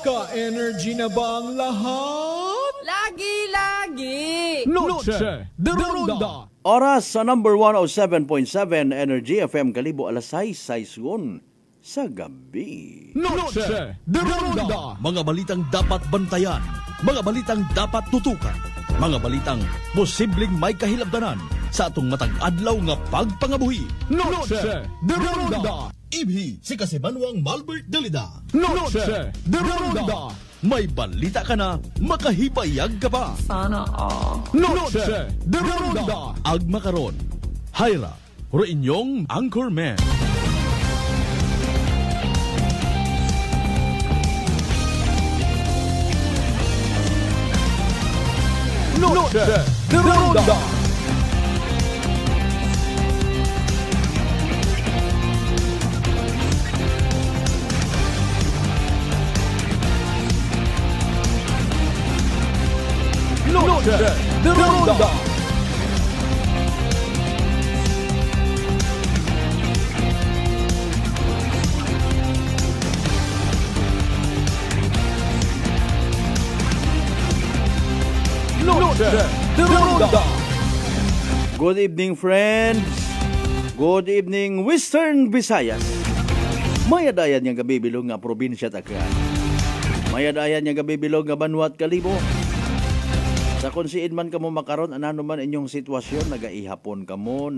Naka-energy na ba ang lahat? Lagi-lagi! Noche de Ronda! Oras sa number 107.7 Energy FM Kalibo alas 6:06 sa gabi. Noche de Ronda! Mga balitang dapat bantayan, mga balitang dapat tutukan, mga balitang posibleng may kahilabdanan sa atong matag adlaw nga pagpangabuhi. Noche de Ronda! Ibhi si Kasibanwang Malbert Dalida. Noche de Ronda! May balita ka na, makahipayag ka pa. Sana all. Noche de Ronda! Agma karon, Hyra, inyong Anchorman. Noche de Ronda! Noche de Ronda! Noche de Ronda! Good evening, friends. Good evening, Western Visayas. Mayadayan nga gabibilog nga probinsya Takran. Mayadayan nga gabibilog nga Banwat Kalibo. Sa kung siin man kamo makaron, anano man inyong sitwasyon, nagaihapon kamo,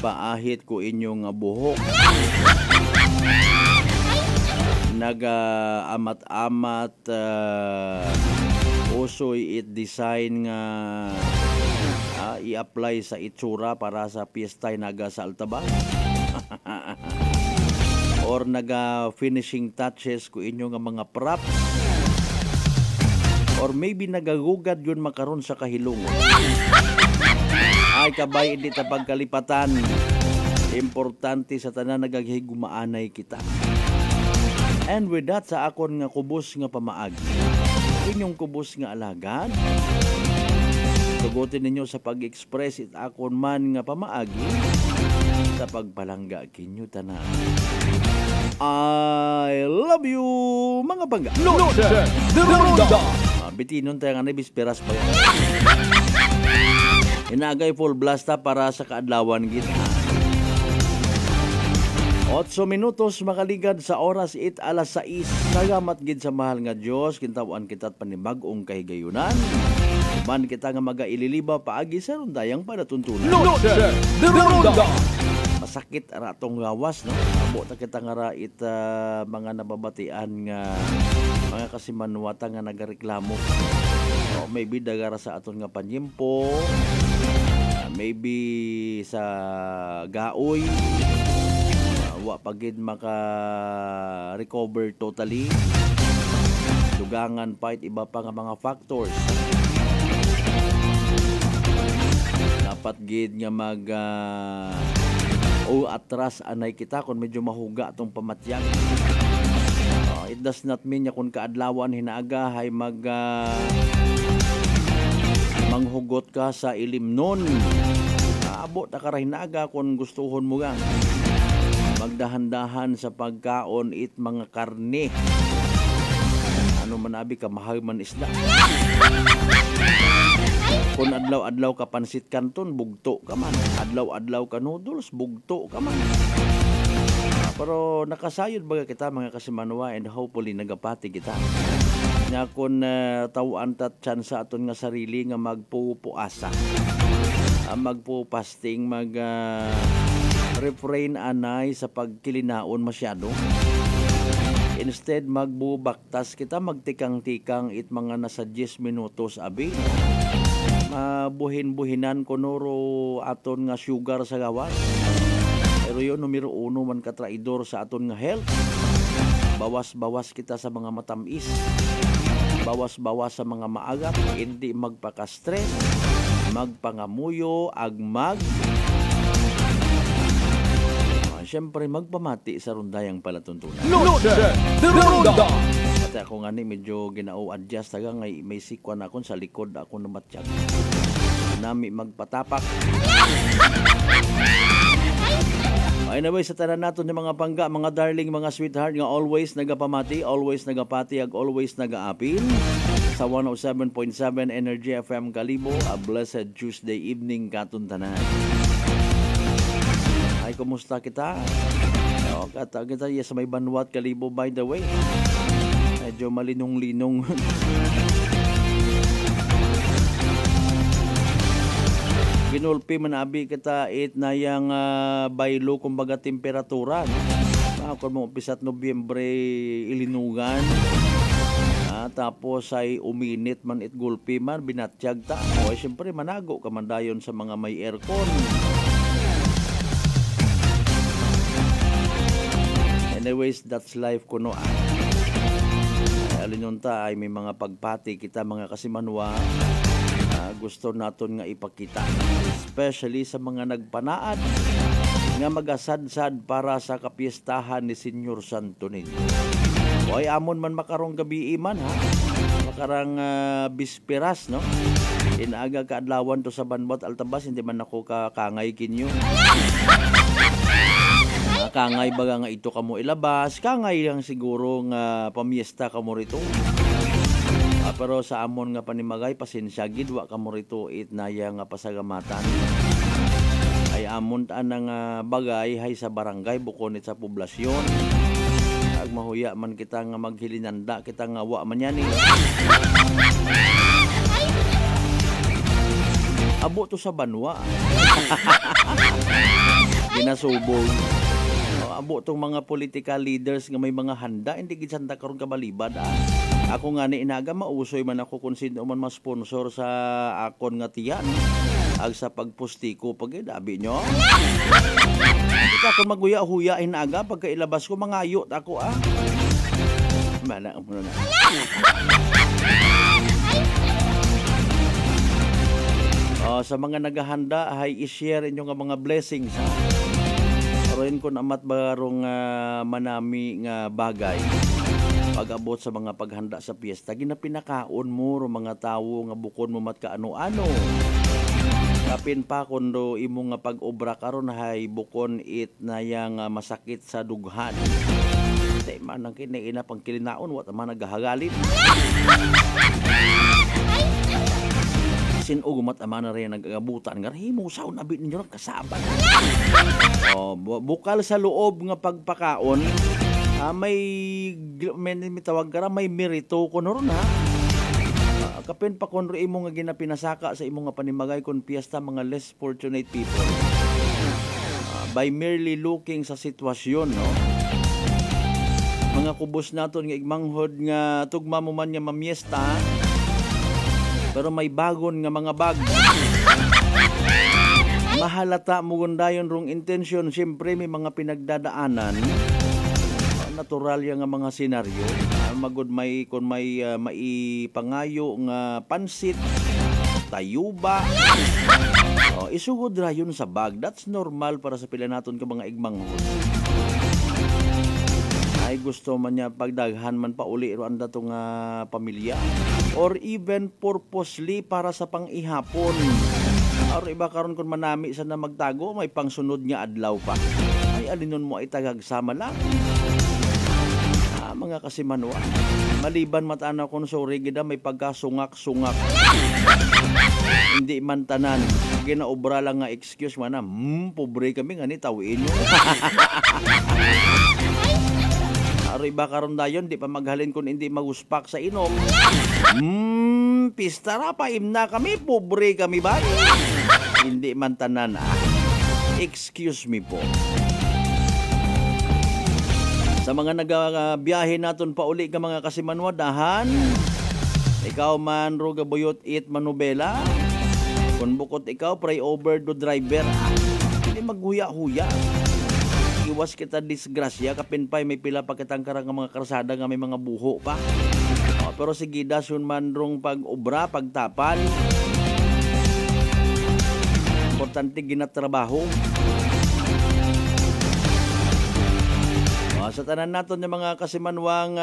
paahit ko inyong buhok. Amat-amat usoy it design nga i-apply sa itsura para sa piyesta naga sa Altabang. Or finishing touches ko inyo nga mga props. Or maybe nagagugad yun makaron sa kahilungon. Ay kabay hindi ta pagkalipatan. Importante sa tanan nagahigumaanay kita. And with that, sa akon nga kubos nga pamaagi, inyong kubos nga alagad, tugutin ninyo sa pag-express it akon man nga pamaagi sa pagpalangga kinyo tanan. I love you, mga bangga. Noche de Ronda! Bitinon tayo nga na bisperas pa yan. Inagay full blasta para sa kaadlawan kita. 8 minutos makaligad sa oras it alas 6. Salamat gid sa mahal nga Dios, kintawan kita't panibag-ong kahigayunan. Man kita nga magaililiba paagi sa rundayang panatuntunan. Noche de Ronda! Masakit ara atong gawas, no? Abo ta kita nga ra mga nababatian nga mga kasimanwata nga nagareklamo. So, maybe dagara sa aton nga panyimpo, maybe sa gaoy, wa pagid maka-recover totally. Dugangan pa iba pa nga mga factors. Dapat gid nga atras anay kita kung medyo mahuga atong pamatyag. It does not mean kung kaadlawan hinaagahay manghugot ka sa ilim nun. Abot na kara hinaaga kung gustuhon mo gang magdahan-dahan sa pagkaon it mga karne. Ano man abi ka mahal man isda. Kung adlaw-adlaw ka pansit kanton, bugto ka man. Adlaw-adlaw ka noodles, bugto ka man. Pero nakasayod baga kita mga kasimanwa, and hopefully nagapati kita. Nga kung tawaan tat tsansa aton nga sarili nga magpupuasa. Magpupasting, refrain anay sa pagkilinaon masyado. Instead magbubaktas kita, magtikang-tikang it mga nasa 10 minutos abi. Buhin-buhinan kunuro aton nga sugar sa gawas. Pero yun, numero 1 man katraidor sa aton nga health. Bawas-bawas kita sa mga matamis. Bawas-bawas sa mga maagap. Hindi magpaka-stress. Magpangamuyo. Siyempre, magpamati sa rundayang palatuntunan. Noche de Ronda! Pati ako nga ni medyo ginao-adjust. Tagang may sikwan akon sa likod ako na matiyag. Nami magpatapak. Anyway, sa tanan nato ni mga pangga, mga darling, mga sweetheart nga always nagapamati, always nagapati, ag always nagaapil sa 107.7 Energy FM Kalibo. A blessed Tuesday evening katon tanan. Ay, kumusta kita? O, kita yes, may Banwat Kalibo by the way. Medyo malinong-linong. Ginulpi man abi kita it na yang baylo kumbaga temperatura. Kung mo umpisa at Nobyembre ilinugan. Tapos ay uminit man it gulpi man binatsyag ta. O siyempre manago ka man dayon sa mga may aircon. Anyways, that's life kuno. Alinunta ay may mga pagpati kita mga kasimanwa. Gusto naton nga ipakita, especially sa mga nagpanaad nga magasadsad para sa kapiestahan ni Senyor Santo Niño. O ay amon man makarong gabi iman ha, makarang bisperas no, inaaga kaadlawan to sa Banwat Altabas, hindi man ako kakangay kinyo. Kangay baga nga ito kamo ilabas, kangay lang siguro nga pamiesta kamo rito. Pero sa amon nga panimagay pasensya gid wa kamo rito it naya nga pasagamatan. Ay amon taan nga bagay hay sa barangay bukon it sa poblasyon. Ag mahuya man kita nga maghilinanda kita nga wa man yan abo to sa banwa. Ginasubog. Abo tong mga political leaders nga may mga handa hindi gid santa karon kabalibad. Ako nga ni inaga mausoy man ako kung sino man ma-sponsor sa akon nga tiyan. Ag sa pagpustiko pag dabi nyo. Ika kung maguya-huya inaga pagkailabas ko mangayot ako Mana mo na. Sa mga naghahanda ay i-share inyo nga mga blessings ha. Rin ko namat barong manami nga bagay pag-abot sa mga paghanda sa piyesta ginapinakaon mo ro mga tawo nga bukon mo mat kaano-ano kapin pa kundo imo nga pag-obra karon hay bukon it na yang masakit sa dughan tay man ang kinaina pang kilinaon wa ta man nagahagalin sinog mat amana rin nagabutan nga himo saon abi ninyo kasaban. Bukal sa loob nga pagpakaon may tawag kara may merito kuno ron ha. Kapin pa kun imo nga ginapinasaka sa imo nga panimagay kon piyesta mga less fortunate people. By merely looking sa sitwasyon no. Mga kubos naton nga igmanghod nga tugma mo man nga mamiesta pero may bagon nga mga bag. Mahalata mo gundayon rong intensyon. Siyempre may mga pinagdadaanan. Natural yang nga mga senaryo. Magod may kung may maipangayo nga pansit, tayuba. Isugod ra yun sa bag. That's normal para sa pila naton ka mga igmanghod. Ay gusto man niya pagdaghan man pa uli ro anda tong pamilya or even purposely para sa pang-ihapon. Or iba karon kun manami sa na magtago may pangsunod nga adlaw pa. Ay alinon mo ay tagagsama lang. Mga kasimanwa. Maliban matana kon sorry gida may pagkasungak-sungak. Hindi man tanan ginaobra lang nga excuse man pobre kami nga ni tawin nyo. Aroy ba karon dayon di pa maghalin kun hindi maguspak sa inom. Pista ra pa imna kami pobre kami ba? Hindi man tanan Excuse me po. Sa mga nagabiyahe naton pa uli ka mga kasimanwa dahan. Ikaw man ro gabuyot it manubela. Kun bukod ikaw pray over do driver. Hindi maghuya-huya. Iwas kita disgrasya kapin pay may pila pa kitang karang mga karsada nga may mga buho pa. Pero sige dasun man rong pag-obra, pagtapan. Importante ginatrabaho. Sa tanan naton ng mga kasimanwang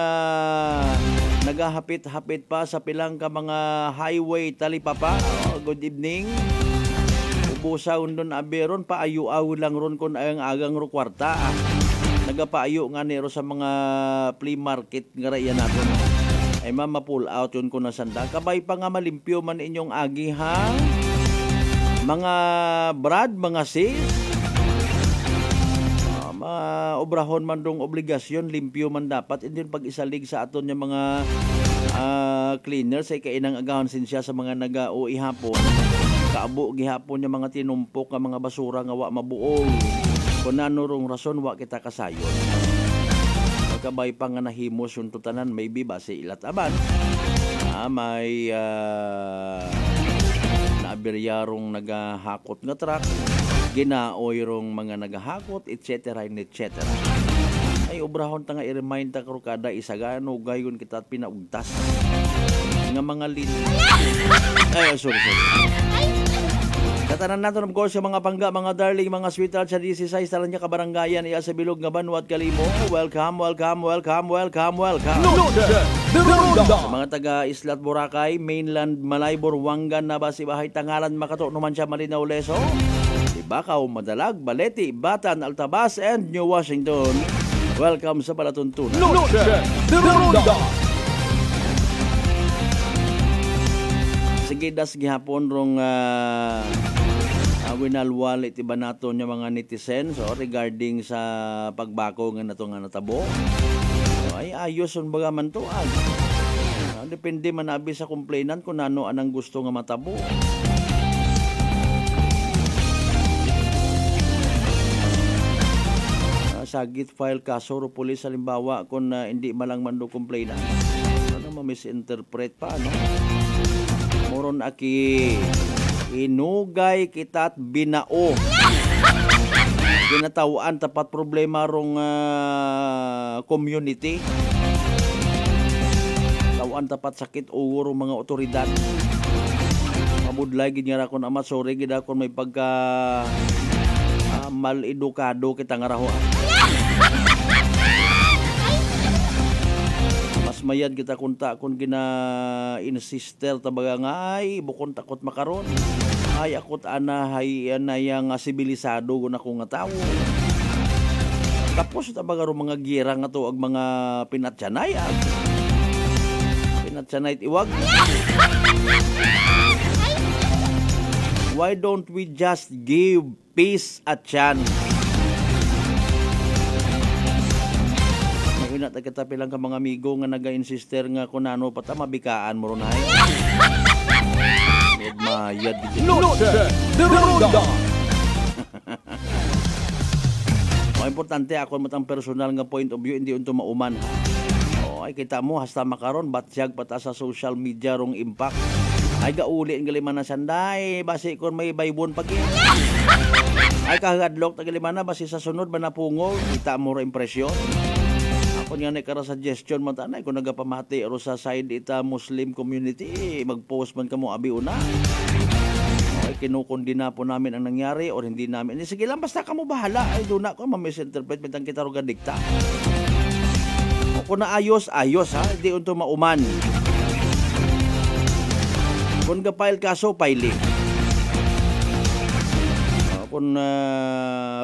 nagahapit-hapit pa sa pilang ka mga highway talipapa. Good evening. busa undon aberon paayo-aw lang ron kun ang agang ro kwarta. Nagapaayo nga nero sa mga flea market nga raya naton. Ay ma-pull out yun ko na sanda. Kabay pa nga malimpyo man inyong agi ha. Mga brad, mga sis. Obrahon man dong obligasyon, limpyo man dapat. Hindi pag isalig sa aton yung mga cleaners ay kainang agahon siya sa mga naga-uwi hapon. Kaabo gihapon yung mga tinumpok nga mga basura nga wa mabuong. Kung nanurong rason wa kita kasayon. Pagkabay pa nga nahimos yung tutanan, maybe ba si ilat aban. May naabiryarong nagahakot nga truck, ginaoy rong mga nagahakot, etc. etc. Ay obrahon ta nga i-remind ta kada isa gano gayon kita at pinaugtas nga mga lin. Ay sorry. Katanan nato of course yung mga pangga, mga darling, mga sweetheart sa 16 talan niya kabaranggayan iya sa Bilog nga Banwat Kalimo. Welcome. Sa mga taga Islat Boracay, Mainland Malaybor, Wangan, Nabasi, Bahay, Tangalan, Makato, Numancia, Malinaw, Leso, Bacau, Madalag, Balete, Batan, Altabas, and New Washington. Welcome sa Palatuntunan. Sige, das gihapon rong winalwal itiba nato yung mga netizens regarding sa pagbako nga nato nga natabo. Ay ayos on baga man to depende man abi sa complainant kung ano anang gusto nga matabo. Sagit file kaso ro pulis halimbawa kung hindi malang mando complainant. Ano ma-misinterpret pa no? Moron aki inugay kita't binao. Ginatawaan tapat problema rong community. Tawaan tapat sakit o rong mga otoridad. Mabudlay ginyara kon amat sorry gid kon may pagka mal-edukado kita nga raho. Mayad kita kunta kung gina-insister tabaga nga ay bukon takot makaron ay akot hay yang sibilisado guna ko nga tawo tapos tabaga ro mga gira nga to ag mga pinatsanay iwag. Why don't we just give peace a chance? Nagkatapi lang ka mga amigo nga naga-insister nga kung ano pata mabikaan mo ron ay. Mayad Ang importante ako matang personal nga point of view hindi unto mauman ha. Ay kita mo hasta makaron batyag pata sa social media rong impact. Ay gauli ang galiman na sanday basi kon may baybon pagi. Ay kagadlok tagaliman na basi sa sunod ba napungol kita mo ro impresyon. Kung nga na suggestion man tanay kung nagapamati o sa side ita Muslim community mag-post man kamo abi una okay, kinukundina po namin ang nangyari o hindi namin sige lang basta kamo bahala ay doon ako ma-misinterpret mitang kita ro gadikta o kung naayos ha hindi unto mauman kung gapile kaso pile kung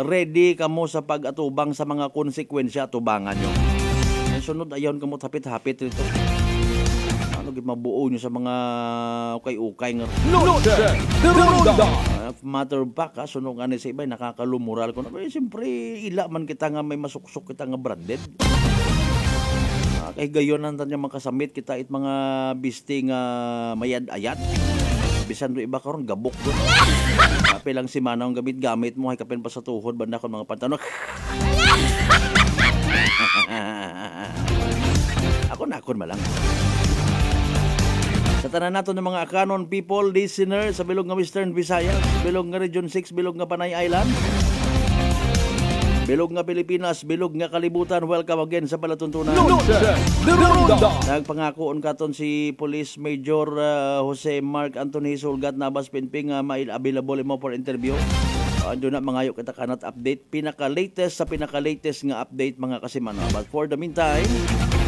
ready kamo sa pag-atubang sa mga konsekwensya atubangan nyo. Sunod ayon kamo hapit-hapit rito. Ano gid mabuo nyo sa mga ukay-ukay nga. Matter of fact sunod ani sa ibay nakakalumural ko na siyempre ila man kita nga may masuksok kita nga branded. Kay gayon nan tanya makasamit kita it mga bisting mayad-ayat. Bisan do iba karon gabok do. Kape lang si manang gamit mo ay kapen pa sa tuhod banda kon mga pantalon. Ako malang. Sa tanan nato ng mga Akanon people, listener sa bilog nga Western Visayas, bilog nga Region 6, bilog nga Panay Island, bilog nga Pilipinas, bilog nga kalibutan, welcome again sa Palatuntunan. Nagpangakoon katon si Police Major Jose Mark Anthony Sulgat Nabas Pinping mail available mo for interview. Ando na mga kita kanat update pinaka-latest nga update mga kasimanwa. But for the meantime,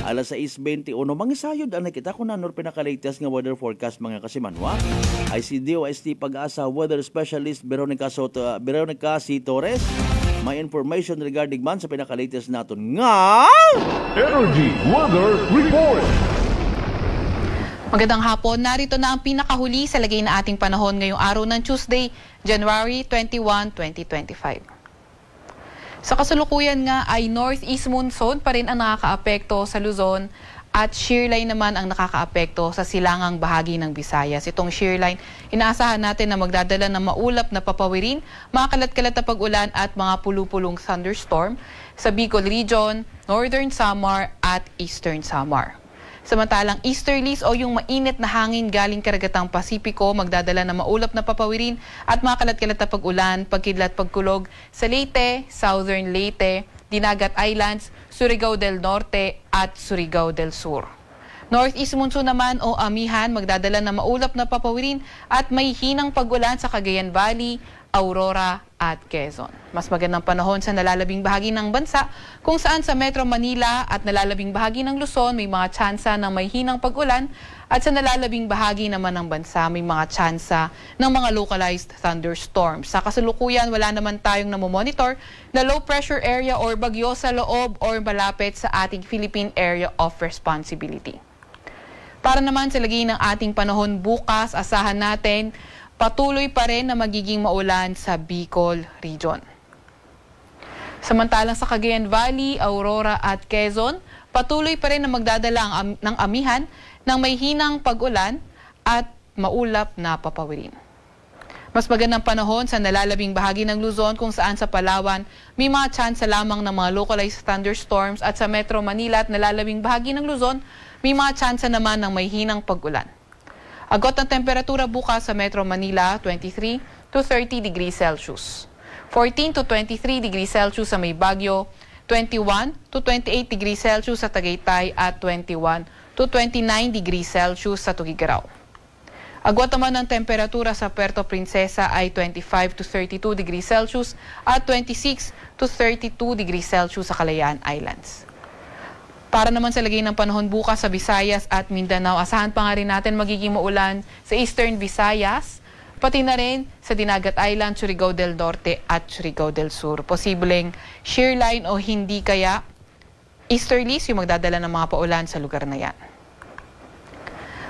alas 6:21 mangisayod ana kita kung nanor pinaka-latest nga weather forecast mga kasimanwa. ICDOST Pag-asa Weather Specialist Veronica C. Torres. May information regarding man sa pinaka-latest naton nga Energy Weather Report. Magandang hapon, narito na ang pinakahuli sa lagay na ating panahon ngayong araw ng Tuesday, January 21, 2025. Sa kasalukuyan nga ay northeast monsoon pa rin ang nakakaapekto sa Luzon at shear line naman ang nakakaapekto sa silangang bahagi ng Visayas. Itong shear line, inaasahan natin na magdadala ng maulap na papawirin, mga kalat-kalat na pag-ulan at mga pulupulong thunderstorm sa Bicol Region, Northern Samar at Eastern Samar. Samantalang easterlies o yung mainit na hangin galing karagatang Pasipiko magdadala ng maulap na papawirin at mga kalat-kalat na pag-ulan, pagkidlat, pagkulog sa Leyte, Southern Leyte, Dinagat Islands, Surigao del Norte at Surigao del Sur. Northeast monsoon naman o amihan magdadala ng maulap na papawirin at may hinang pag-ulan sa Cagayan Valley, Aurora at Quezon. Mas magandang panahon sa nalalabing bahagi ng bansa kung saan sa Metro Manila at nalalabing bahagi ng Luzon may mga tsansa ng may hinang pag-ulan at sa nalalabing bahagi naman ng bansa may mga tsansa ng mga localized thunderstorms. Sa kasalukuyan wala naman tayong namomonitor na low pressure area or bagyo sa loob or malapit sa ating Philippine Area of Responsibility. Para naman sa lagay ng ating panahon bukas, asahan natin patuloy pa rin na magiging maulan sa Bicol Region. Samantalang sa Cagayan Valley, Aurora at Quezon, patuloy pa rin na magdadala ng amihan ng may hinang pag-ulan at maulap na papawirin. Mas magandang panahon sa nalalabing bahagi ng Luzon kung saan sa Palawan may mga tsansa lamang ng mga localized thunderstorms at sa Metro Manila at nalalabing bahagi ng Luzon may mga tsansa naman ng may hinang pag-ulan. Agot ng temperatura bukas sa Metro Manila, 23 to 30 degrees Celsius. 14 to 23 degrees Celsius sa May Bagyo, 21 to 28 degrees Celsius sa Tagaytay at 21 to 29 degrees Celsius sa Tugigaraw. Agot naman ng temperatura sa Puerto Princesa ay 25 to 32 degrees Celsius at 26 to 32 degrees Celsius sa Kalayaan Islands. Para naman sa lagay ng panahon bukas sa Visayas at Mindanao, asahan pa nga rin natin magiging maulan sa Eastern Visayas, pati na rin sa Dinagat Island, Surigao del Norte at Surigao del Sur. Posibleng shear line o hindi kaya easterlies yung magdadala ng mga paulan sa lugar na yan.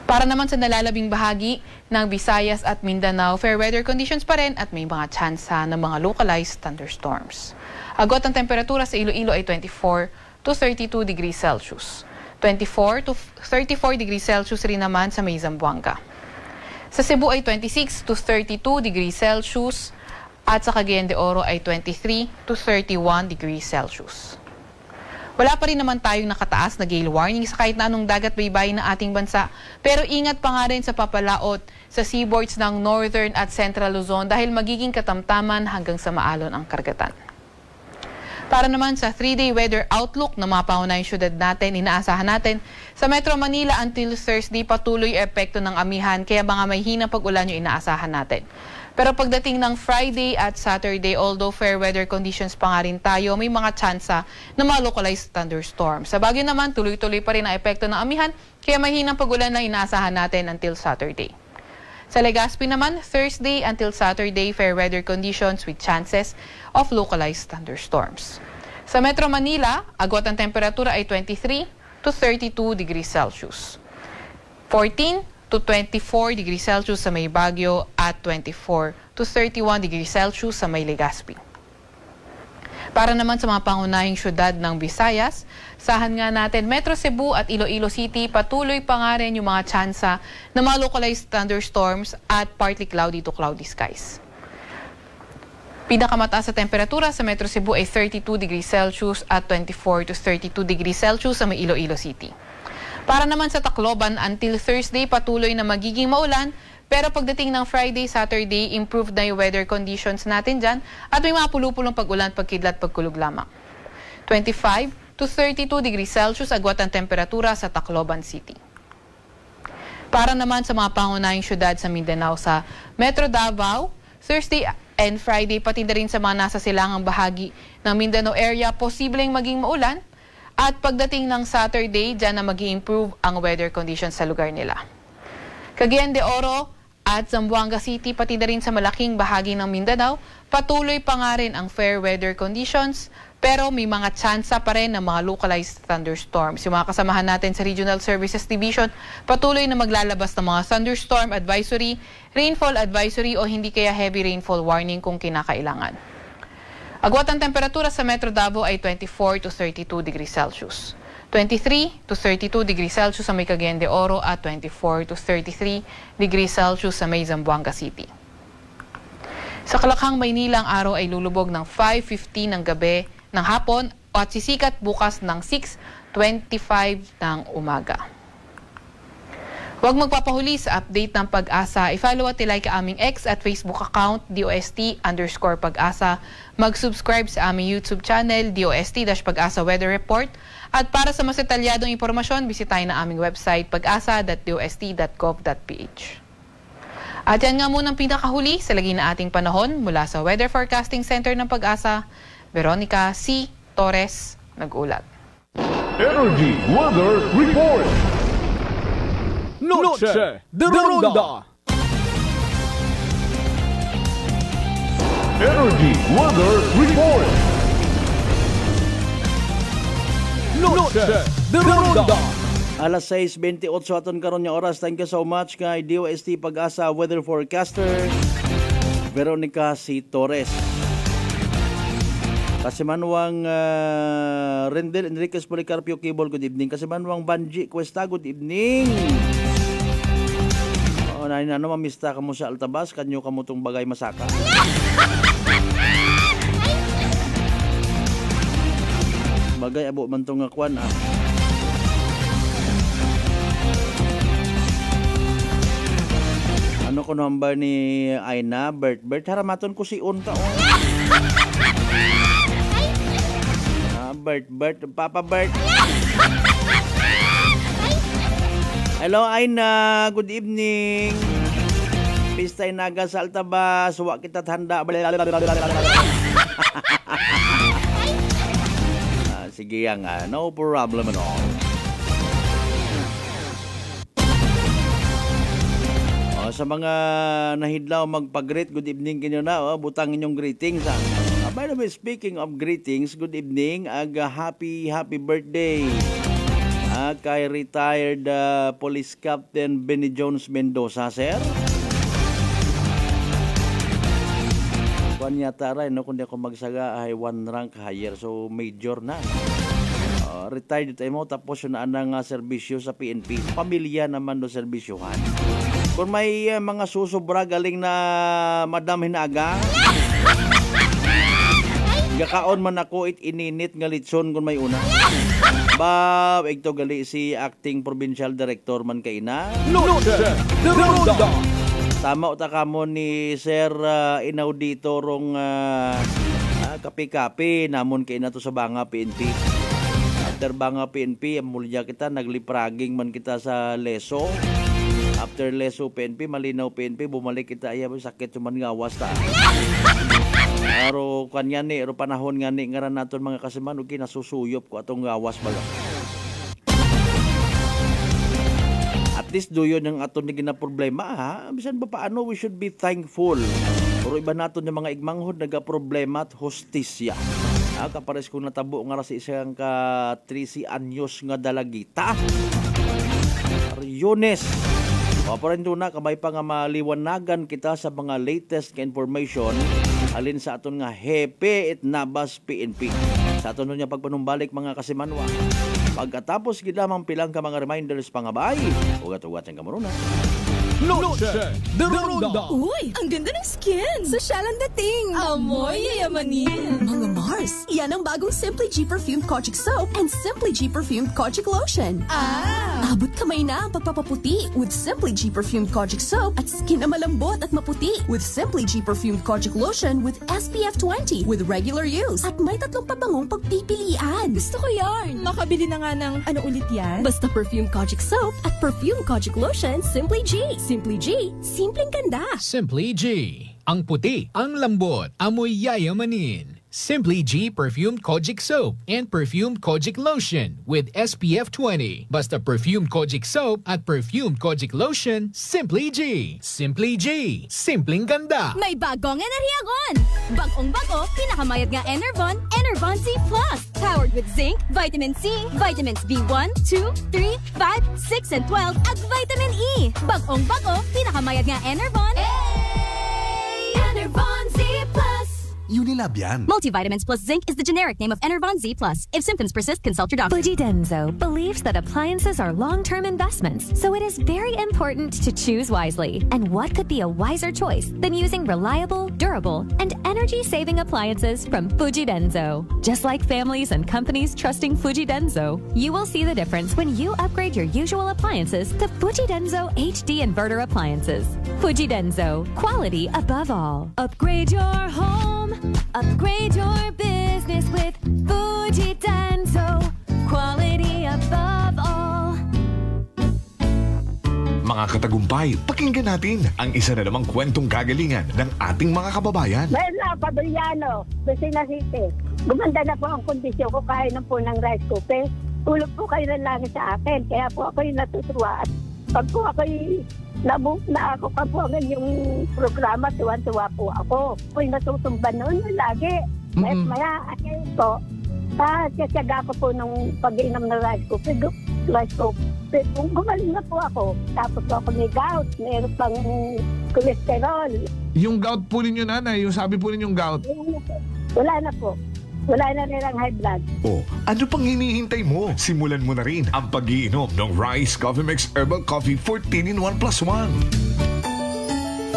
Para naman sa nalalabing bahagi ng Visayas at Mindanao, fair weather conditions pa rin at may mga tsansa ng mga localized thunderstorms. Agot ang temperatura sa Iloilo ay 24 to 32 degrees Celsius. 24 to 34 degrees Celsius rin naman sa May Zamboanga. Sa Cebu ay 26 to 32 degrees Celsius at sa Cagayan de Oro ay 23 to 31 degrees Celsius. Wala pa rin naman tayong nakataas na gale warning sa kahit na anong dagat baybayin ng ating bansa, pero ingat pa nga rin sa papalaot sa seaboards ng Northern at Central Luzon dahil magiging katamtaman hanggang sa maalon ang karagatan. Para naman sa 3-day weather outlook ng mga pangunahing syudad natin, inaasahan natin sa Metro Manila until Thursday patuloy epekto ng amihan kaya mga may hinang pag-ulan yung inaasahan natin. Pero pagdating ng Friday at Saturday, although fair weather conditions pa nga rin tayo, may mga tsansa na mga localized thunderstorms. Sa Baguio naman, tuloy-tuloy pa rin ang epekto ng amihan kaya may hinang pag-ulan na inaasahan natin until Saturday. Sa Legazpi naman, Thursday until Saturday, fair weather conditions with chances of localized thunderstorms. Sa Metro Manila, agot ang temperatura ay 23 to 32 degrees Celsius. 14 to 24 degrees Celsius sa May Bagyo at 24 to 31 degrees Celsius sa May Legazpi. Para naman sa mga pangunahing syudad ng Visayas, sahan nga natin Metro Cebu at Iloilo City, patuloy pa nga rin yung mga tsansa na mga localized thunderstorms at partly cloudy to cloudy skies. Pinakamataas sa temperatura sa Metro Cebu ay 32 degrees Celsius at 24 to 32 degrees Celsius sa may Iloilo City. Para naman sa Tacloban, until Thursday patuloy na magiging maulan, pero pagdating ng Friday, Saturday, improved na yung weather conditions natin dyan at may mga pulupulong pag-ulan, pagkidlat, pagkulog lamang. 25 to 32 degrees Celsius agwat ang temperatura sa Tacloban City. Para naman sa mga pangunahing syudad sa Mindanao, sa Metro Davao, Thursday and Friday, pati na rin sa mga nasa silangang bahagi ng Mindanao area, posibleng maging maulan. At pagdating ng Saturday, dyan na mag-i-improve ang weather conditions sa lugar nila. Cagayan de Oro at Zamboanga City, pati na rin sa malaking bahagi ng Mindanao, patuloy pa nga rin ang fair weather conditions, pero may mga tsansa pa rin ng mga localized thunderstorms. Yung mga kasamahan natin sa Regional Services Division, patuloy na maglalabas ng mga thunderstorm advisory, rainfall advisory o hindi kaya heavy rainfall warning kung kinakailangan. Agwat ang temperatura sa Metro Davao ay 24 to 32 degrees Celsius. 23 to 32 degrees Celsius sa may Cagayan de Oro at 24 to 33 degrees Celsius sa may Zamboanga City. Sa Kalakhang, Maynila, ang araw ay lulubog ng 5:15 ng gabi ng hapon at sisikat bukas ng 6:25 ng umaga. Huwag magpapahuli sa update ng Pag-asa. I-follow at ilike aming X at Facebook account DOST_Pag-asa. Mag-subscribe sa aming YouTube channel DOST-Pag-asa Weather Report. At para sa mas detalyadong impormasyon, bisitahin na aming website pag-asa.dost.gov.ph. At yan nga munang pinakahuli sa lagi na ating panahon mula sa Weather Forecasting Center ng Pag-asa, Veronica C. Torres, nag-ulat. Energy Weather Report. Noche de Ronda. Energy Weather Report. Noche de Ronda. Alas 6:28 aton karon nga oras. Thank you so much kay DOST Pag-asa Weather Forecaster Veronica C. Torres. Kasimanwang Rendel Enriquez Policarpio Cable, good evening. Kasimanwang Banji Cuesta, good evening. Ano mamista ka mo sa Altabas, kanyo ka mo itong bagay masaka. Bagay abo man itong kwan Ano ko number ni Aina, Bert, haramaton ko si Unta. Bert, Papa Bert. Hello, Aina. Good evening. Pistay naga sa Altabas. Wa kita handa. Sige yang, no problem at all. Sa mga nahidlaw magpag-greet, good evening kinyo na. Butang inyong greetings. By the way, speaking of greetings, good evening. Happy birthday. Kay retired Police Captain Benny Jones Mendoza, sir. Kuan yata rin, no? Kung di ako magsaga, ay 1 rank higher. So, major na. Retired tayo mo, tapos yun na ang serbisyo sa PNP. Pamilya naman do serbisyohan. Kung may mga susubra galing na Madam Hinaga, gakaon man ako ininit nga litson kung may una. Ito gali si acting provincial director man kay na. Noche de Ronda. Tama uta kamo ni Sir Inaudito rong kapi-kapi namon kay na to sa Banga PNP. After Banga PNP, amulya kita naglipraging man kita sa Leso. After Leso PNP, Malinaw PNP, bumalik kita ayaw sakit man ngawas ta. Aro kanya ni, aro panahon nga ni ngaran naton mga kasiman ug kinasusuyop ko atong gawas baga. At least do yun ang aton ni ginaproblema ha. Bisan pa paano, we should be thankful. Pero iba naton yung mga igmanghod nagaproblema at hostisya. Kapares kong natabo nga si isang ka 13 anyos nga dalagita. Yunes. Paparin doon na, kamay pa nga maliwanagan kita sa mga latest information alin sa aton nga Hepe at Nabas PNP. Sa aton niya pagpanumbalik mga kasimanwa. Pagkatapos gidamang pilang ka mga reminders pangabay. Ugat-ugat ang kamaruna. Noche de Ronda. Uy, ang ganda ng skin! Sosyal ang dating! Amoy yayamanin! Mga Mars, yan ang bagong Simply G Perfumed Kojic Soap and Simply G Perfumed Kojic Lotion. Abot kamay na ang pagpapaputi with Simply G Perfumed Kojic Soap at skin na malambot at maputi with Simply G Perfumed Kojic Lotion with SPF 20 with regular use at may 3 pabangong pagpipilian. Gusto ko yarn! Makabili na nga ng ano ulit yan? Basta Perfumed Kojic Soap at Perfumed Kojic Lotion Simply G. Simply G, simpleng ganda. Simply G. Ang puti, ang lambot, amoy yayamanin. Simply G Perfumed Kojic Soap and Perfumed Kojic Lotion with SPF 20. Basta Perfumed Kojic Soap at Perfumed Kojic Lotion, Simply G. Simply G. Simpleng ganda. May bagong enerhiyagon! Bagong-bago, pinakamayat nga Enervon, Enervon Z+. Powered with zinc, vitamin C, vitamins B1, 2, 3, 5, 6, and 12, at vitamin E. Bagong-bago, pinakamayat nga Enervon. Enervon Z+. Unilab yan. Multivitamins plus zinc is the generic name of Enervon Z+. If symptoms persist, consult your doctor. Fuji Denso believes that appliances are long-term investments, so it is very important to choose wisely. And what could be a wiser choice than using reliable, durable, and energy-saving appliances from Fuji Denso? Just like families and companies trusting Fuji Denso, you will see the difference when you upgrade your usual appliances to Fuji Denso HD inverter appliances. Fuji Denso, quality above all. Upgrade your home. Upgrade your business with Fuji Denso. Quality above all. Mga katagumpay, pakinggan natin ang isa na namang kwentong kagalingan ng ating mga kababayan. Mela Padriano, Lucena City. Gumanda na po ang kondisyon ko kaya na po ng rice cooker. Tulog po kayo ng langit sa akin, kaya po ako'y natutuwa. At pag po ako'y na ako ka po ang yung programa, tuwan-tuwa po ako. Ako'y natutumba noon lagi. Maya, ayun po. Kasiyaga ko po nung pag-inom ng rice cooker. Gumaling na po ako. Tapos po ako may gout. Meron pang cholesterol. Yung gout po ninyo, nanay, yung sabi po ninyong gout. Wala na po. Wala na nilang high blood. Oh, ano pang hinihintay mo? Simulan mo na rin ang pag-iinom ng Rice Coffee Mix Herbal Coffee 14 in 1 plus 1.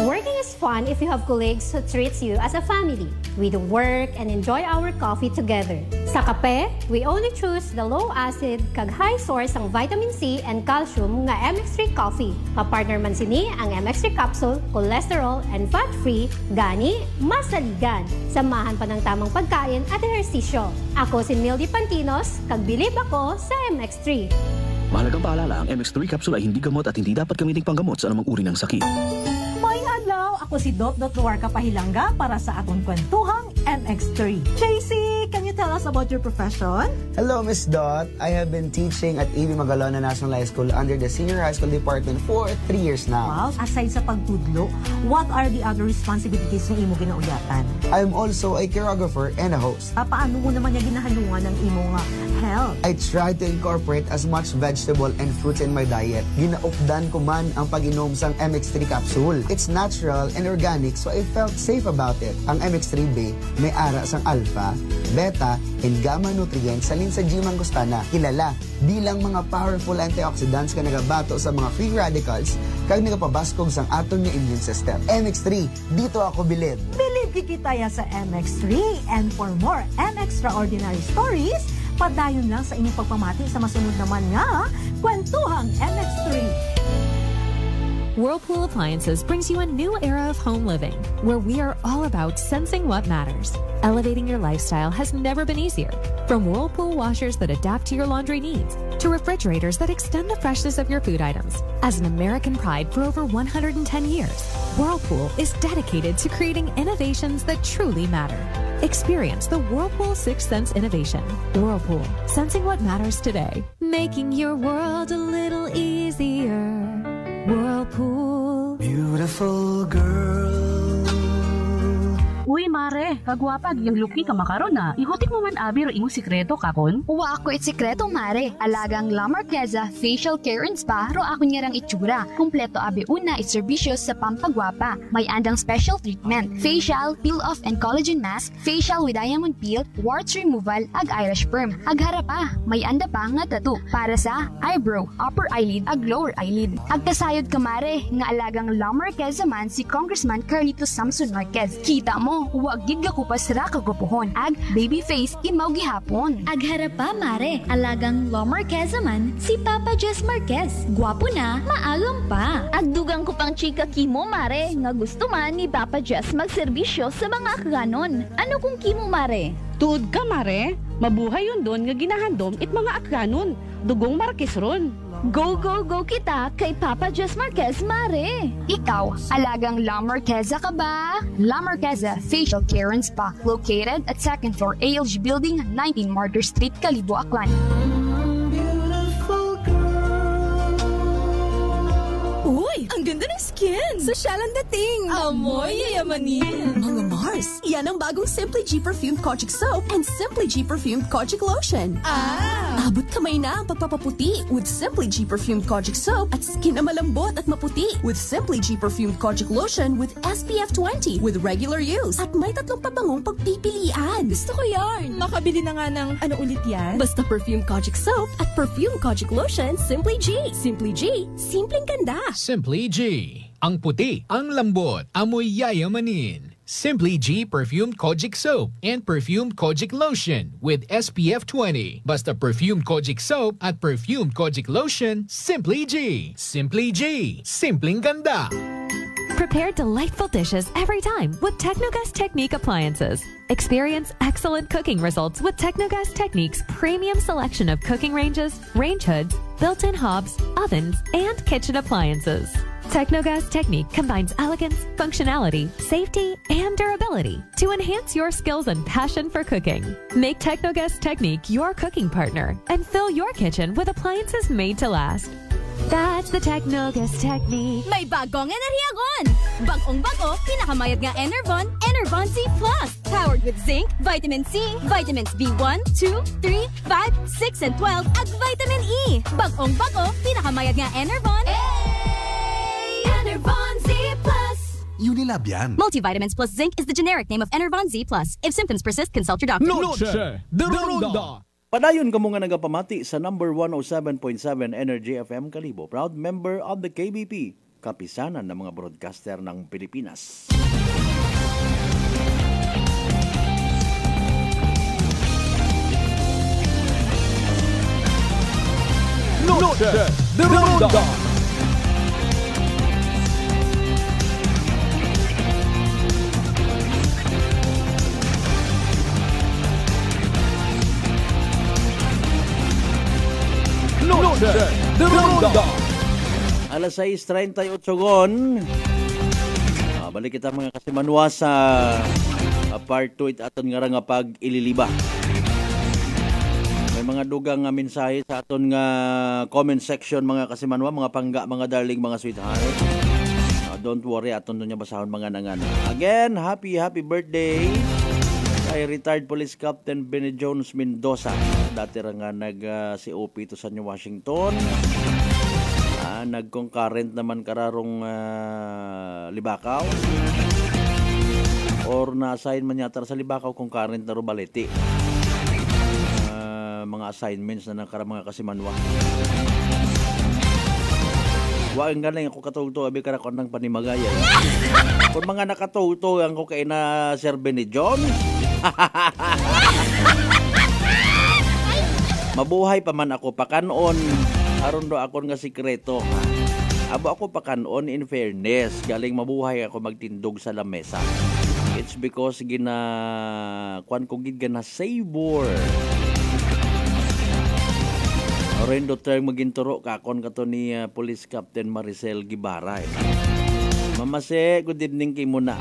Working is fun if you have colleagues who treats you as a family. We do work and enjoy our coffee together. Sa kape, we only choose the low-acid kag high source ang vitamin C and calcium nga MX3 coffee. Kapartner man sini ang MX3 capsule, cholesterol and fat-free, gani, masaligan. Samahan pa ng tamang pagkain at ehersisyo. Ako si Mildy Pantinos, kag bilib ako sa MX3. Mahalagang paalala, ang MX3 capsule ay hindi gamot at hindi dapat gamitin panggamot sa anumang uri ng sakit. Ako si Dot Luarca Pahilanga para sa atong kwentuhang MX3. JC, can you tell us about your profession? Hello, Miss Dot. I have been teaching at A.B. Magalona National High School under the Senior High School Department for 3 years now. Wow, aside sa pagtudlo, what are the other responsibilities na imo ginauyatan? I'm also a choreographer and a host. Paano mo naman niya ginahalungan ng imo nga health? I try to incorporate as much vegetable and fruits in my diet. Ginaupdan ko man ang pag-inom sang MX3 capsule. It's natural and organic, so I felt safe about it. Ang MX3B may ara sang alpha, beta, and gamma nutrients salin sa G. mangostana, kilala bilang mga powerful antioxidants ka nagabato sa mga free radicals kag nagapabaskog sang aton nga immune system. MX3, dito ako bilib. Bilib kikitaya sa MX3, and for more MXtraordinary stories, padayon lang sa inyong pagpamati sa masunod naman nga kwentuhang MX3. Whirlpool Appliances brings you a new era of home living, where we are all about sensing what matters. Elevating your lifestyle has never been easier. From Whirlpool washers that adapt to your laundry needs, to refrigerators that extend the freshness of your food items. As an American pride for over 110 years, Whirlpool is dedicated to creating innovations that truly matter. Experience the Whirlpool Sixth Sense innovation. Whirlpool, sensing what matters today. Making your world a little easier. Whirlpool. Beautiful girl. Uy, mare, kagwapag yung luki ka makaron na. Ihutik mo man abi ro imong sikreto kakon. Uwa ako it sikreto, mare. Alagang La Marqueza Facial Care and Spa ro ako niyarang itsura. Kumpleto abi una iserbisyo sa pampagwapa. May andang special treatment, facial, peel-off and collagen mask, facial with diamond peel, warts removal, ag eyelash perm. Ag harapa, may anda pa nga tattoo para sa eyebrow, upper eyelid, ag lower eyelid. Ag kasayod ka, mare, nga alagang La Marqueza man si Congressman Carlito Samson Marquez. Kita mo, huwag gid ka kupas ra kagupuhon. Ag baby face imaw gihapon. Ag harapa, mare, alagang La Marqueza man si Papa Jess Marquez. Gwapo na, maagam pa. Ag dugang ko pang chika kimo, mare, nga gusto man ni Papa Jess magserbisyo sa mga akganon. Ano kung kimo, mare? Tuod ka, mare. Mabuhay yun doon nga ginahandom it mga akganon. Dugong Marquez ron. Go, go, go kita kay Papa Jess Marquez, mare. Ikaw, alagang La Marqueza ka ba? La Marqueza Facial Care and Spa, located at 2nd floor ALG Building, 19 Martyr Street, Kalibo, Aklan. Uy, ang ganda ng skin! Sosyal ang dating! Amoy yayamanin! Mga Mars, yan ang bagong Simply G Perfumed Kojic Soap and Simply G Perfumed Kojic Lotion. Abot kamay na ang pagpapaputi with Simply G Perfumed Kojic Soap at skin na malambot at maputi with Simply G Perfumed Kojic Lotion with SPF 20 with regular use. At may 3 pabangong pagpipilian. Gusto ko yarn! Makabili na nga ng ano ulit yan? Basta Perfumed Kojic Soap at Perfumed Kojic Lotion, Simply G. Simply G, simpleng ganda. Simply G. Ang puti, ang lambot, amoy yayamanin. Simply G Perfumed Kojic Soap and Perfumed Kojic Lotion with SPF 20. Basta Perfumed Kojic Soap at Perfumed Kojic Lotion, Simply G. Simply G. Simpleng ganda. Prepare delightful dishes every time with Technogas Technique appliances. Experience excellent cooking results with Technogas Technique's premium selection of cooking ranges, range hoods, built-in hobs, ovens, and kitchen appliances. Technogas Technique combines elegance, functionality, safety, and durability to enhance your skills and passion for cooking. Make Technogas Technique your cooking partner and fill your kitchen with appliances made to last. That's the Technogas Technique. May bagong enerhiyagon! Bagong-bago, pinakamayad nga Enervon, Enervon Z+. Powered with zinc, vitamin C, vitamins B1, 2, 3, 5, 6, and 12, at vitamin E. Bagong-bago, pinakamayad nga Enervon. Enervon Z+. Unilab yan. Multivitamins plus zinc is the generic name of Enervon Z+. If symptoms persist, consult your doctor. Noche de Ronda. Padayon ka mga nagapamati sa number 107.7 Energy FM Kalibo. Proud member of the KBP, kapisanan ng mga broadcaster ng Pilipinas. Noche de Ronda. Noche de Ronda. Alas 6:38 gon. Balik kita mga kasimanwa sa part 2 aton nga pag ililiba. May mga dugang nga mensahe sa aton nga comment section mga kasimanwa, mga pangga, mga darling, mga sweetheart. Don't worry, aton niya basahon mga nangan. Again, happy birthday kay retired Police Captain Benny Jones Mendoza. Dati ra nga nag-COP to sa New Washington. Nag-concurrent naman kararong Libakaw. Or na-assign man yata sa Libakaw concurrent na Rubalete. Mga assignments na nakara mga kasimanwa. Waang galing ako katulto, abi kara ko ng panimagaya. Kung mga nakatulto, ang ko kay na Sir Benny Jones. Mabuhay pa man ako pakanon, aron do akon nga sikreto. Abo ako pakanon in fairness, galing mabuhay ako magtindog sa lamesa. It's because kuan ko gid na savor. Orendo term maginturo kakon kato ni Police Captain Maricel Guibarra. Mamase, good evening kay mo na.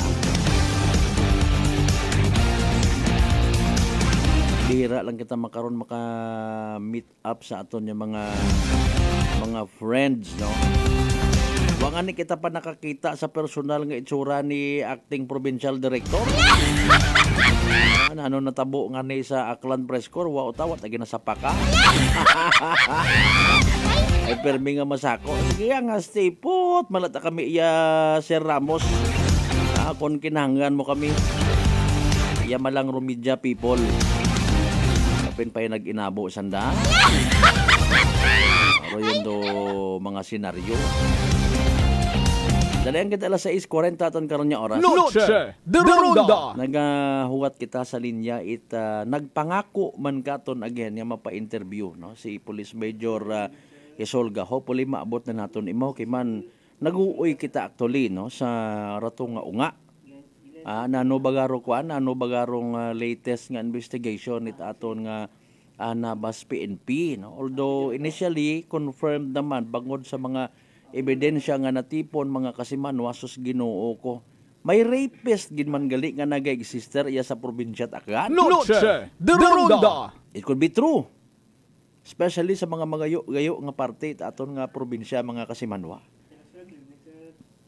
Bihira lang kita makaron maka-meet up sa aton yung mga friends, no? Wangan ni kita pa nakakita sa personal nga itsura ni acting provincial director. Ano natabo nga ni sa Aklan Press Corps, wa utawat lagi na sa paka. Ay permi nga masako. Sige nga stay put, malata kami Sir Ramos. Kon kinahanglan mo kami. Iya malang Rumidya people. Kapin pa yung nag-inabo sanda. Pero yun do mga senaryo. Dalayan kita alas 6:40 aton karon nya oras. Noche de Ronda. Nagahuwat kita sa linya nagpangako man katon again nga mapa-interview no si Police Major Isolga. Hopefully maabot na naton imaw kay man naguoy kita actually no sa rato nga unga. Nano bagarong latest nga investigation it aton nga Nabas PNP. No? Although initially, confirmed naman bangod sa mga ebidensya nga natipon mga kasimanwa sus Ginoo ko. May rapist gin man gali nga nag-exister iya sa probinsya Aklan. Noche de Ronda. It could be true. Especially sa mga magayo nga parte aton nga probinsya mga kasimanwa.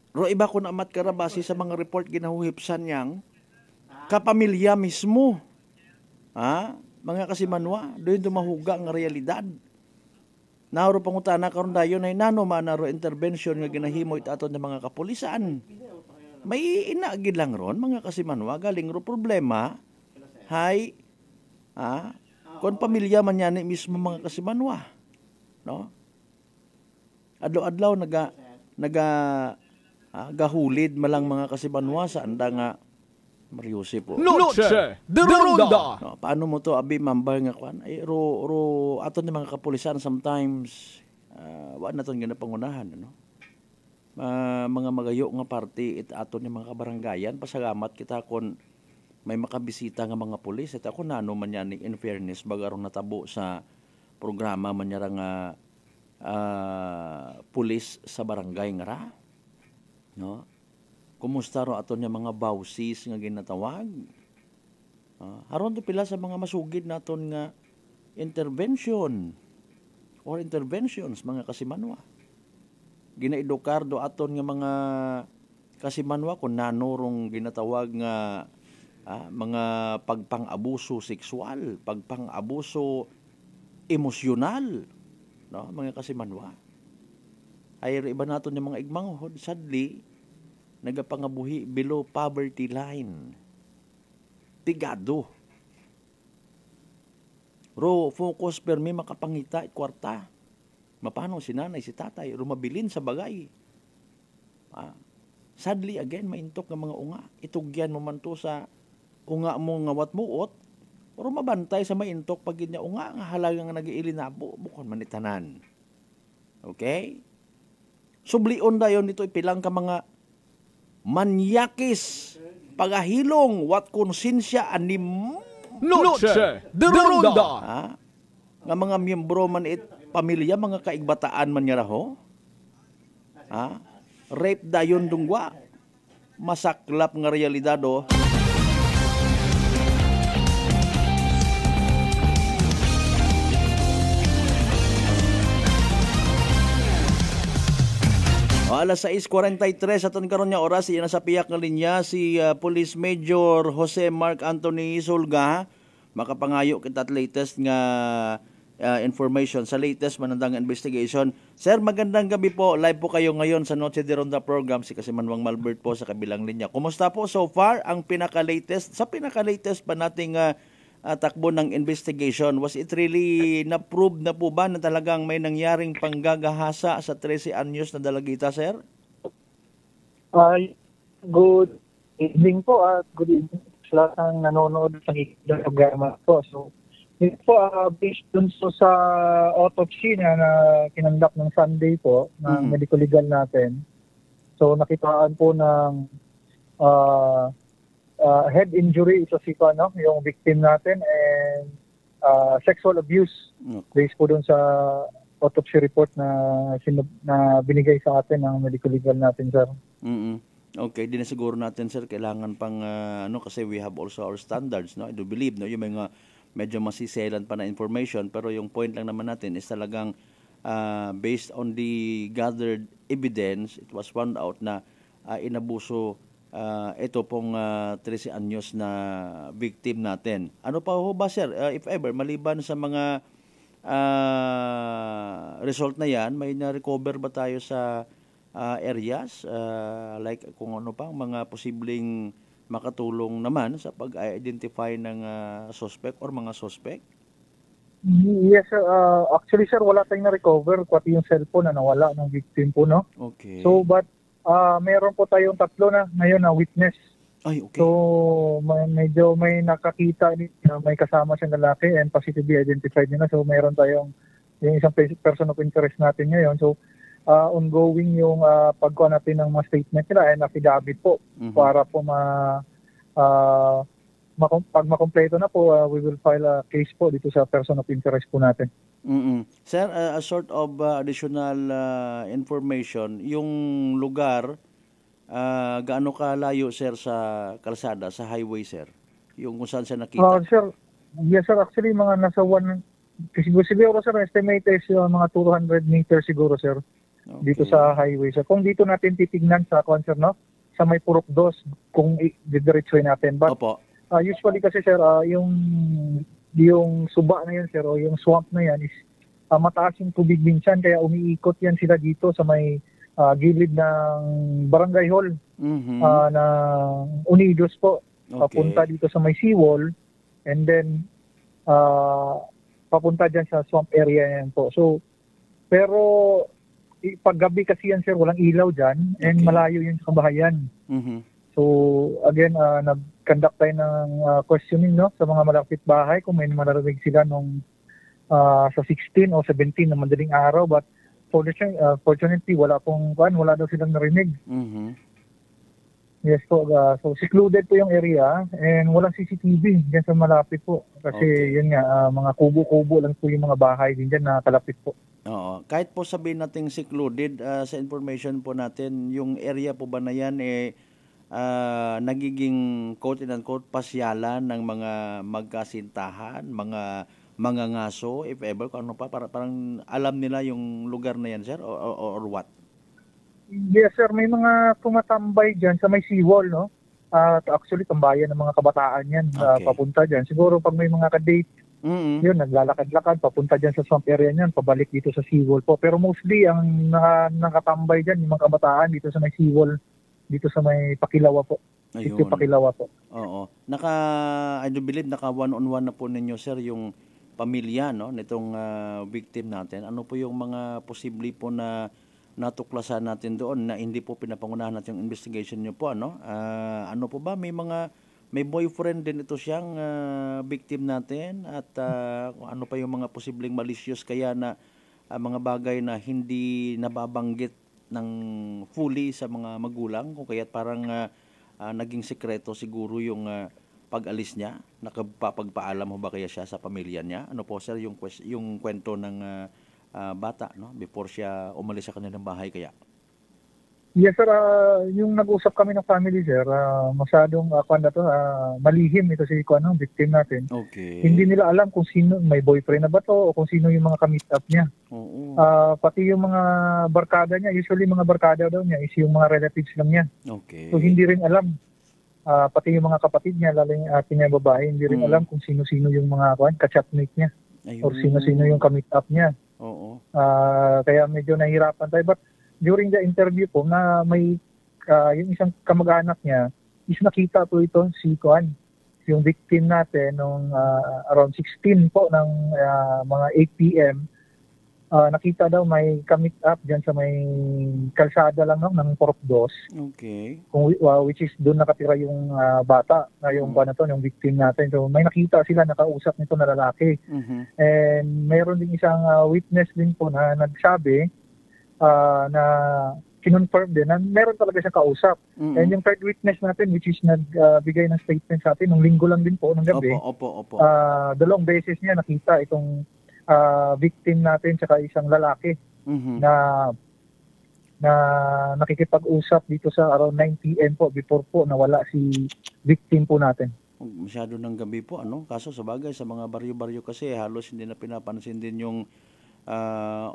Ro iba ko na amat karabasi sa mga report ginahuhipsan yang kapamilya mismo. Mga kasimanwa, doon dumahuga ang realidad. Nauro pangutana karon dayon ay nano manaro intervention nga ginahimo aton ng mga kapulisan. May inaagid lang ron mga kasimanwa galing ro problema. Kon pamilya man yan mismo mga kasimanwa. No? Adlaw-adlaw gahulid malang mga kasimanwa sa anda nga Mariusi po. Noche de Ronda. No, paano mo to abi mambal nga kwan? Ay ro aton ng mga kapulisan sometimes wa na ton ginapangunahan ano. Mga magayo nga party aton ng mga kabaranggayan pasalamat kita kon may makabisita nga mga pulis at ako nano man yan in fairness bagarong natabo sa programa man niya nga pulis sa barangay nga ra. No? Kumusta ro aton niya mga bawsis nga ginatawag? Haron to pila sa mga masugid naton nga intervention or interventions mga kasimanwa. Ginaedukar do aton nga mga kasimanwa kung nanurong ginatawag nga mga pagpang-abuso sexual, pagpang-abuso emosyonal, no mga kasimanwa. Ay iba naton yung mga igmanghod sadly nagapangabuhi below poverty line. Tigado. Ro focus permi makapangita kwarta. Mapano si nanay si tatay rumabilin sa bagay. Sadly again maintok ng mga unga. Itugyan mo man to sa unga mo nga wat muot o mabantay sa maintok pag niya unga nga halagang nagiilinabo bukon man itanan. Okay? Sublion dayon dito ipilang ka mga manyakis pagahilong wat konsensya anim Noche de Ronda. Nga mga miyembro man pamilya mga kaigbataan man niya raho. Rape dayon dungwa. Masaklap nga realidad o. Alas 6:43 aton karon nga oras iya na sa piyak nga linya si Police Major Jose Mark Anthony Sulga. Makapangayo kita at latest nga information sa latest manandang investigation. Sir, magandang gabi po. Live po kayo ngayon sa Noche de Ronda program. Si Kasimanwang Malbert po sa kabilang linya. Kumusta po so far ang pinaka-latest? Sa pinaka-latest pa nating takbo ng investigation, was it really na-prove na po ba na talagang may nangyaring panggagahasa sa 13 anyos na dalagita, sir? Good evening po at good evening sa lahat ng nanonood sa programa po. So, ito po, based dun sa autopsy na kinandak ng Sunday po, ng medical legal natin. So, nakitaan po ng head injury ito si yung victim natin and sexual abuse based po dun sa autopsy report na binigay sa atin ng medical legal natin, sir. Okay, di na siguro natin, sir, kailangan pang kasi we have also our standards, no? I do believe, no, yung mga medyo masiselan pa na information, pero yung point lang naman natin is talagang based on the gathered evidence, it was found out na inabuso ito pong 13 anyos na victim natin. Ano pa ho ba, sir? If ever, maliban sa mga result na yan, may na-recover ba tayo sa areas? Like kung ano pang mga posibleng makatulong naman sa pag-identify ng suspect or mga suspect? Yes, sir. Actually, sir, wala tayong na-recover. Pati yung cellphone na nawala ng victim po, no? Okay. So, but meron po tayong tatlo na ngayon na witness. Ay, okay. So, medyo may nakakita, may kasama siyang lalaki and positively identified niya na. So, meron tayong yung isang person of interest natin ngayon. So, ongoing yung pagkuha natin ng mga statement nila and affidavit po para po pag makompleto na po, we will file a case po dito sa person of interest po natin. Sir, a sort of additional information, yung lugar, gaano kalayo, sir, sa kalsada, sa highway, sir? Yung kung saan siya nakita? Sir, yes sir, actually mga nasa siguro sir, estimate is mga 200 meters siguro sir, dito sa highway. So kung dito natin titignan sa concern, no? Sa may Purok 2, kung didiretsuhin natin. But usually kasi sir, yung suba na yan sir, o yung swamp na yan is mataas yung tubig minsan, kaya umiikot yan sila dito sa may gilid ng barangay hall na Unidos po. Papunta dito sa may seawall, and then papunta dyan sa swamp area yan po. So, pero paggabi kasi yan sir, walang ilaw dyan, and malayo yun sa kabahayan. So, again, nag-conduct tayo ng questioning, no, sa mga malapit bahay kung may mararinig sila nung sa 16 o 17 na madaling araw, but fortunately wala daw silang narinig. Yes po, so secluded po yung area and walang CCTV dyan sa malapit po kasi yun nga, mga kubo-kubo lang po yung mga bahay din dyan na kalapit po. Oo. Kahit po sabihin natin secluded, sa information po natin, yung area po ba na yan nagiging quote-unquote pasyalan ng mga magkasintahan, mga ngaso, if ever, kung ano pa, parang alam nila yung lugar na yan, sir, or what? Yes, sir. May mga tumatambay dyan sa may seawall, no? Actually, tambayan ng mga kabataan yan papunta dyan. Siguro pag may mga kadate, yun, naglalakad-lakad, papunta dyan sa swamp area niyan, pabalik dito sa seawall po. Pero mostly, ang nakatambay dyan, yung mga kabataan dito sa may seawall, dito sa may Pakilawa po. Dito Pakilawa po. Oo. I do believe, naka one-on-one na po ninyo, sir, yung pamilya, no, nitong victim natin. Ano po yung mga posible po na natuklasan natin doon na hindi po pinapangunahan natin yung investigation niyo po, ano? Ano po ba, may boyfriend din ito siyang victim natin, at ano pa yung mga posibleng malicious kaya na mga bagay na hindi nababanggit ng fully sa mga magulang, kung kaya't parang naging sekreto siguro yung pag-alis niya. Nakapagpaalam ho ba kaya siya sa pamilya niya? Ano po sir yung kwento ng bata, no, before siya umalis sa kanilang bahay kaya? Yes sir, yung nag-usap kami ng family sir, masyadong malihim ito si victim natin. Hindi nila alam kung sino, may boyfriend na ba to o kung sino yung mga ka-meet up niya. Pati yung mga barkada niya, usually mga barkada daw niya is yung mga relatives lang niya. So hindi rin alam. Pati yung mga kapatid niya, lalo yung ating niya babae, hindi rin alam kung sino-sino yung mga ka-chatmate niya. Or sino-sino yung ka-meet up niya. Kaya medyo nahihirapan tayo. But during the interview po, na may yung isang kamag-anak niya is nakita po ito yung victim natin nung around 16 po ng mga 8 p.m. Nakita daw may ka-meet up dyan sa may kalsada lang ng Purok 2. Which is doon nakatira yung bata, yung yung victim natin. So may nakita sila, nakausap nito na lalaki. And mayroon din isang witness din po na nagsabi na kinonfirm din na meron talaga siyang kausap. And yung third witness natin, which is nagbigay ng statement sa atin nung linggo lang din po, nung gabi. Dalawang beses niya nakita itong victim natin tsaka isang lalaki na nakikipag-usap dito sa around 9 p.m. po, before po nawala si victim po natin. Masyado ng gabi po, ano? Kaso sa bagay, sa mga baryo-baryo kasi halos hindi na pinapansin din yung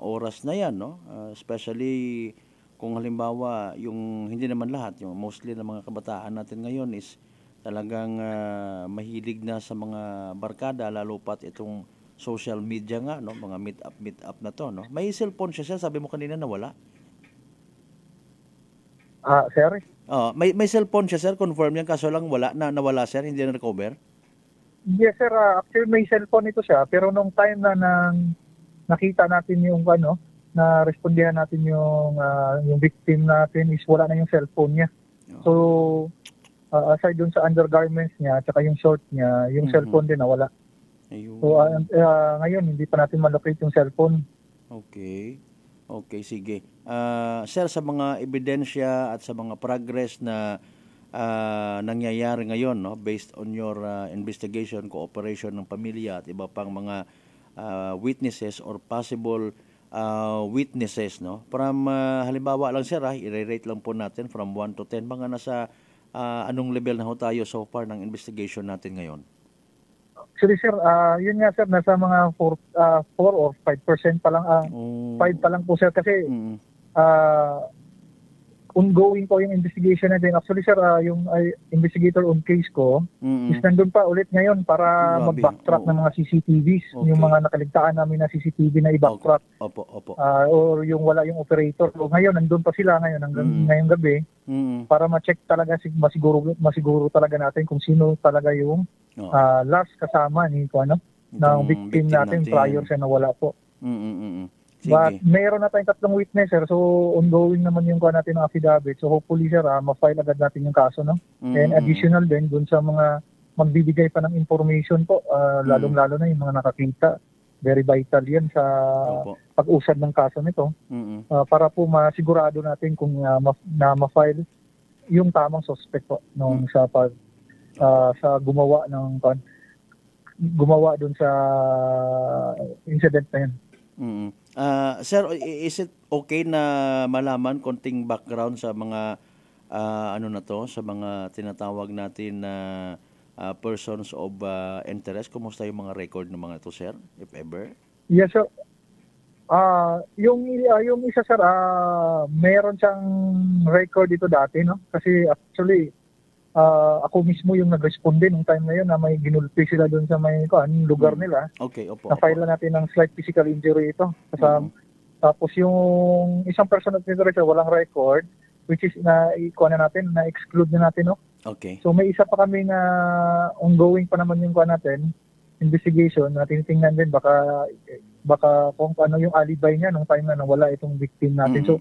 oras na yan, no? Especially kung halimbawa yung hindi naman lahat, yung mostly ng mga kabataan natin ngayon is talagang mahilig na sa mga barkada, lalo pat itong social media nga, no, mga meet up na to, no. May cellphone siya, sabi mo kanina nawala. Sir? May cellphone siya, sir, confirm yan, kaso lang nawala, sir, hindi na recover. Yes, sir, actually may cellphone ito siya, pero nung time na nakita natin yung na respondihan natin yung victim natin is wala na yung cellphone niya. So aside dun sa undergarments niya at saka yung short niya, yung cellphone din nawala. So ngayon hindi pa natin malocate yung cellphone. Okay, sige. Sir, sa mga ebidensya at sa mga progress na nangyayari ngayon, no, based on your investigation, cooperation ng pamilya at iba pang mga witnesses or possible witnesses, no? From halimbawa lang sir, i-rate lang po natin from 1 to 10, mga nasa anong level na ho tayo so far ng investigation natin ngayon? Actually sir, yun nga sir, nasa mga 4 or 5% pa lang, 5 pa lang po sir, kasi ongoing po yung investigation natin. Actually sir, yung investigator on case ko is nandun pa ulit ngayon para mag-backtrack ng mga CCTVs, yung mga nakaligtaan namin na CCTV na i-backtrack. Opo. Or yung wala yung operator. So, ngayon, nandun pa sila ngayon hanggang ngayong gabi para ma-check talaga, masiguro talaga natin kung sino talaga yung last kasama ni ng victim natin prior sa nawala po. But mayroon na tayong 3 witness, sir. So, ongoing naman yung natin ng affidavit. So, hopefully, sir, ma-file agad natin yung kaso, no? And additional din, dun sa mga magbibigay pa ng information po, lalong-lalo na yung mga nakakita. Very vital yan sa pag-usad ng kaso nito. Para po masigurado natin kung na ma-file yung tamang suspect po nung sa gumawa dun sa incident na yan. Sir, is it okay na malaman konting background sa mga sa mga tinatawag natin na persons of interest? Kumusta yung mga record ng mga ito, sir, if ever? Yes, sir. Yung isa, sir, meron siyang record dito dati, no? Kasi actually ako mismo yung nag-responde nung time na yun na may ginulpi sila doon sa may lugar nila. Okay, opo. Na-file natin ng slight physical injury ito. Tapos yung isang person of interest walang record, which is na-exclude na natin, no? Okay. So may isa pa kami na ongoing pa naman yung natin, investigation, na tinitingnan din baka kung ano yung alibi niya nung time na nawala itong victim natin. So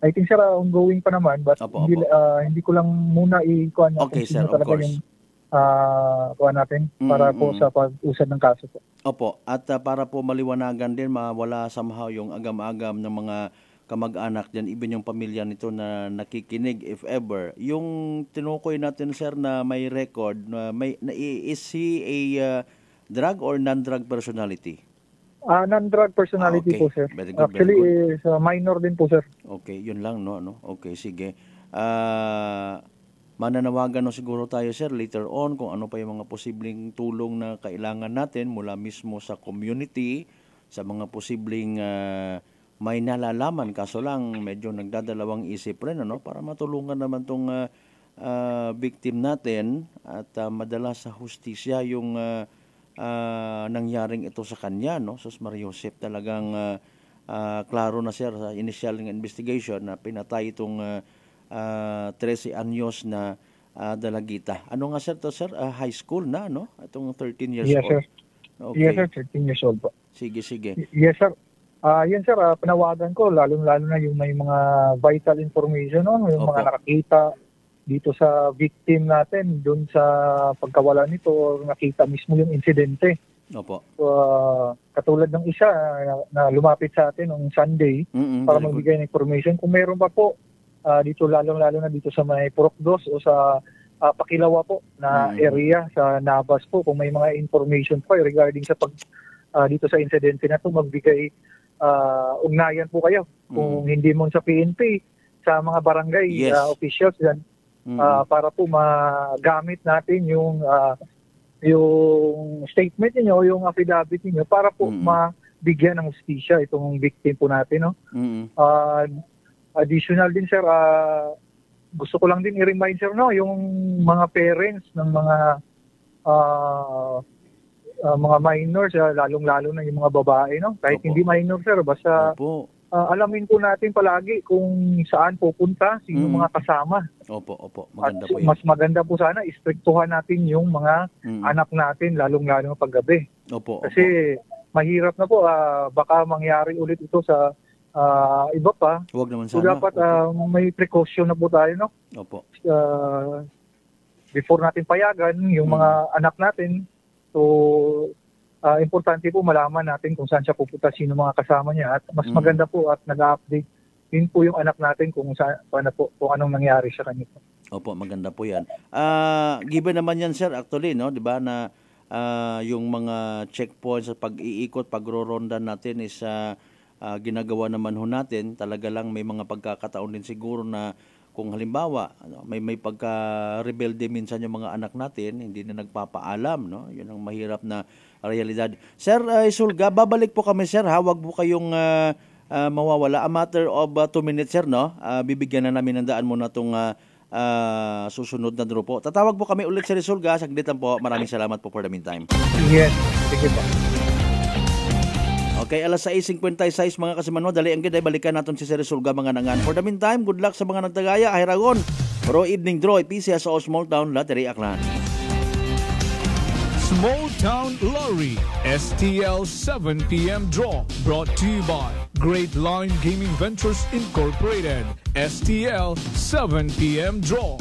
I think sir, ongoing pa naman, but hindi ko lang muna i-kuha natin okay, sir, talaga yung kuha natin para po sa pag-usad ng kaso po. Opo, at para po maliwanagan din, mawala somehow yung agam-agam ng mga kamag-anak dyan, even yung pamilya nito na nakikinig if ever. Yung tinukoy natin, sir, na may record, is he a drug or non-drug personality? Non-drug personality po, sir. Very good, actually, is minor din po, sir. Okay, yun lang, no? Okay, sige. Mananawagan no siguro tayo, sir, later on kung ano pa yung mga posibleng tulong na kailangan natin mula mismo sa community, sa mga posibleng may nalalaman. Kaso lang, medyo nagdadalawang isip rin, para matulungan naman tong victim natin at madala sa hustisya yung nangyaring ito sa kanya, no? Sus Mariosep, talagang klaro na, sir, sa initial investigation na pinatay itong 13 anyos na dalagita. Ano nga, sir, to, sir? High school na, no? Itong 13 years yes, old. Sir. Okay. Yes, sir. 13 years old po. Sige. Yes, sir. Yan, sir, panawagan ko, lalong-lalo na yung may mga vital information, no? Yung mga nakakita dito sa victim natin, dun sa pagkawala nito, or nakita mismo yung insidente. Opo. So, katulad ng isa na lumapit sa atin noong Sunday para magbigay ng information. Kung meron pa po, dito lalong-lalo na dito sa may Purokdos o sa Pakilawa po na area sa Navas po, kung may mga information po regarding sa dito sa insidente na ito, magbigay ugnayan po kayo. Kung hindi mo sa PNP, sa mga barangay officials yan, para po magamit natin yung statement niyo, yung affidavit niyo para po mabigyan ng hustisya itong victim po natin, no? Additional din, sir, gusto ko lang din i-remind, sir, no, yung mga parents ng mga minors, lalong-lalo na yung mga babae, no? Kahit hindi minor, sir, basta alamin po natin palagi kung saan pupunta, sino mga kasama. Opo. Maganda po yun. Mas maganda po sana, istriktuhan natin yung mga anak natin, lalong-lalo paggabi. Opo. Kasi mahirap na po, baka mangyari ulit ito sa iba pa. Huwag naman sana. So dapat may precaution na po tayo, no? Opo. Before natin payagan yung mga anak natin, so importante po malaman natin kung saan siya pupunta, sino mga kasama niya, at mas maganda po at nag-update din po yung anak natin kung anong nangyari sa kanya. Opo, maganda po yan. Given naman yan, sir, actually, no, di ba, na yung mga checkpoints sa pag-iikot, pagro-ronda natin is ginagawa naman ho natin. Talaga lang may mga pagkakataon din siguro na kung halimbawa, may pagka-rebelde minsan yung mga anak natin, hindi na nagpapaalam, no? Yun ang mahirap na realidad. Sir Isulga, babalik po kami, sir, ha? Huwag po kayong mawawala. A matter of 2 minutes, sir, no? Bibigyan na namin ng daan muna itong susunod na grupo. Tatawag po kami ulit, Sir Isulga. Saglitan po. Maraming salamat po for the meantime. Yes, sige po. Okay, alas 6:56 mga kasimanwa. Dali ang gid, balikan natin si Sir Isulga mga nangan. For the meantime, good luck sa mga nagtagaya. Ahiragon, Pro Evening Draw, PCS o Small Town Lottery Aklan. Small Town Lottery, STL 7 p.m. draw, brought to you by Great Line Gaming Ventures Incorporated, STL 7 p.m. draw.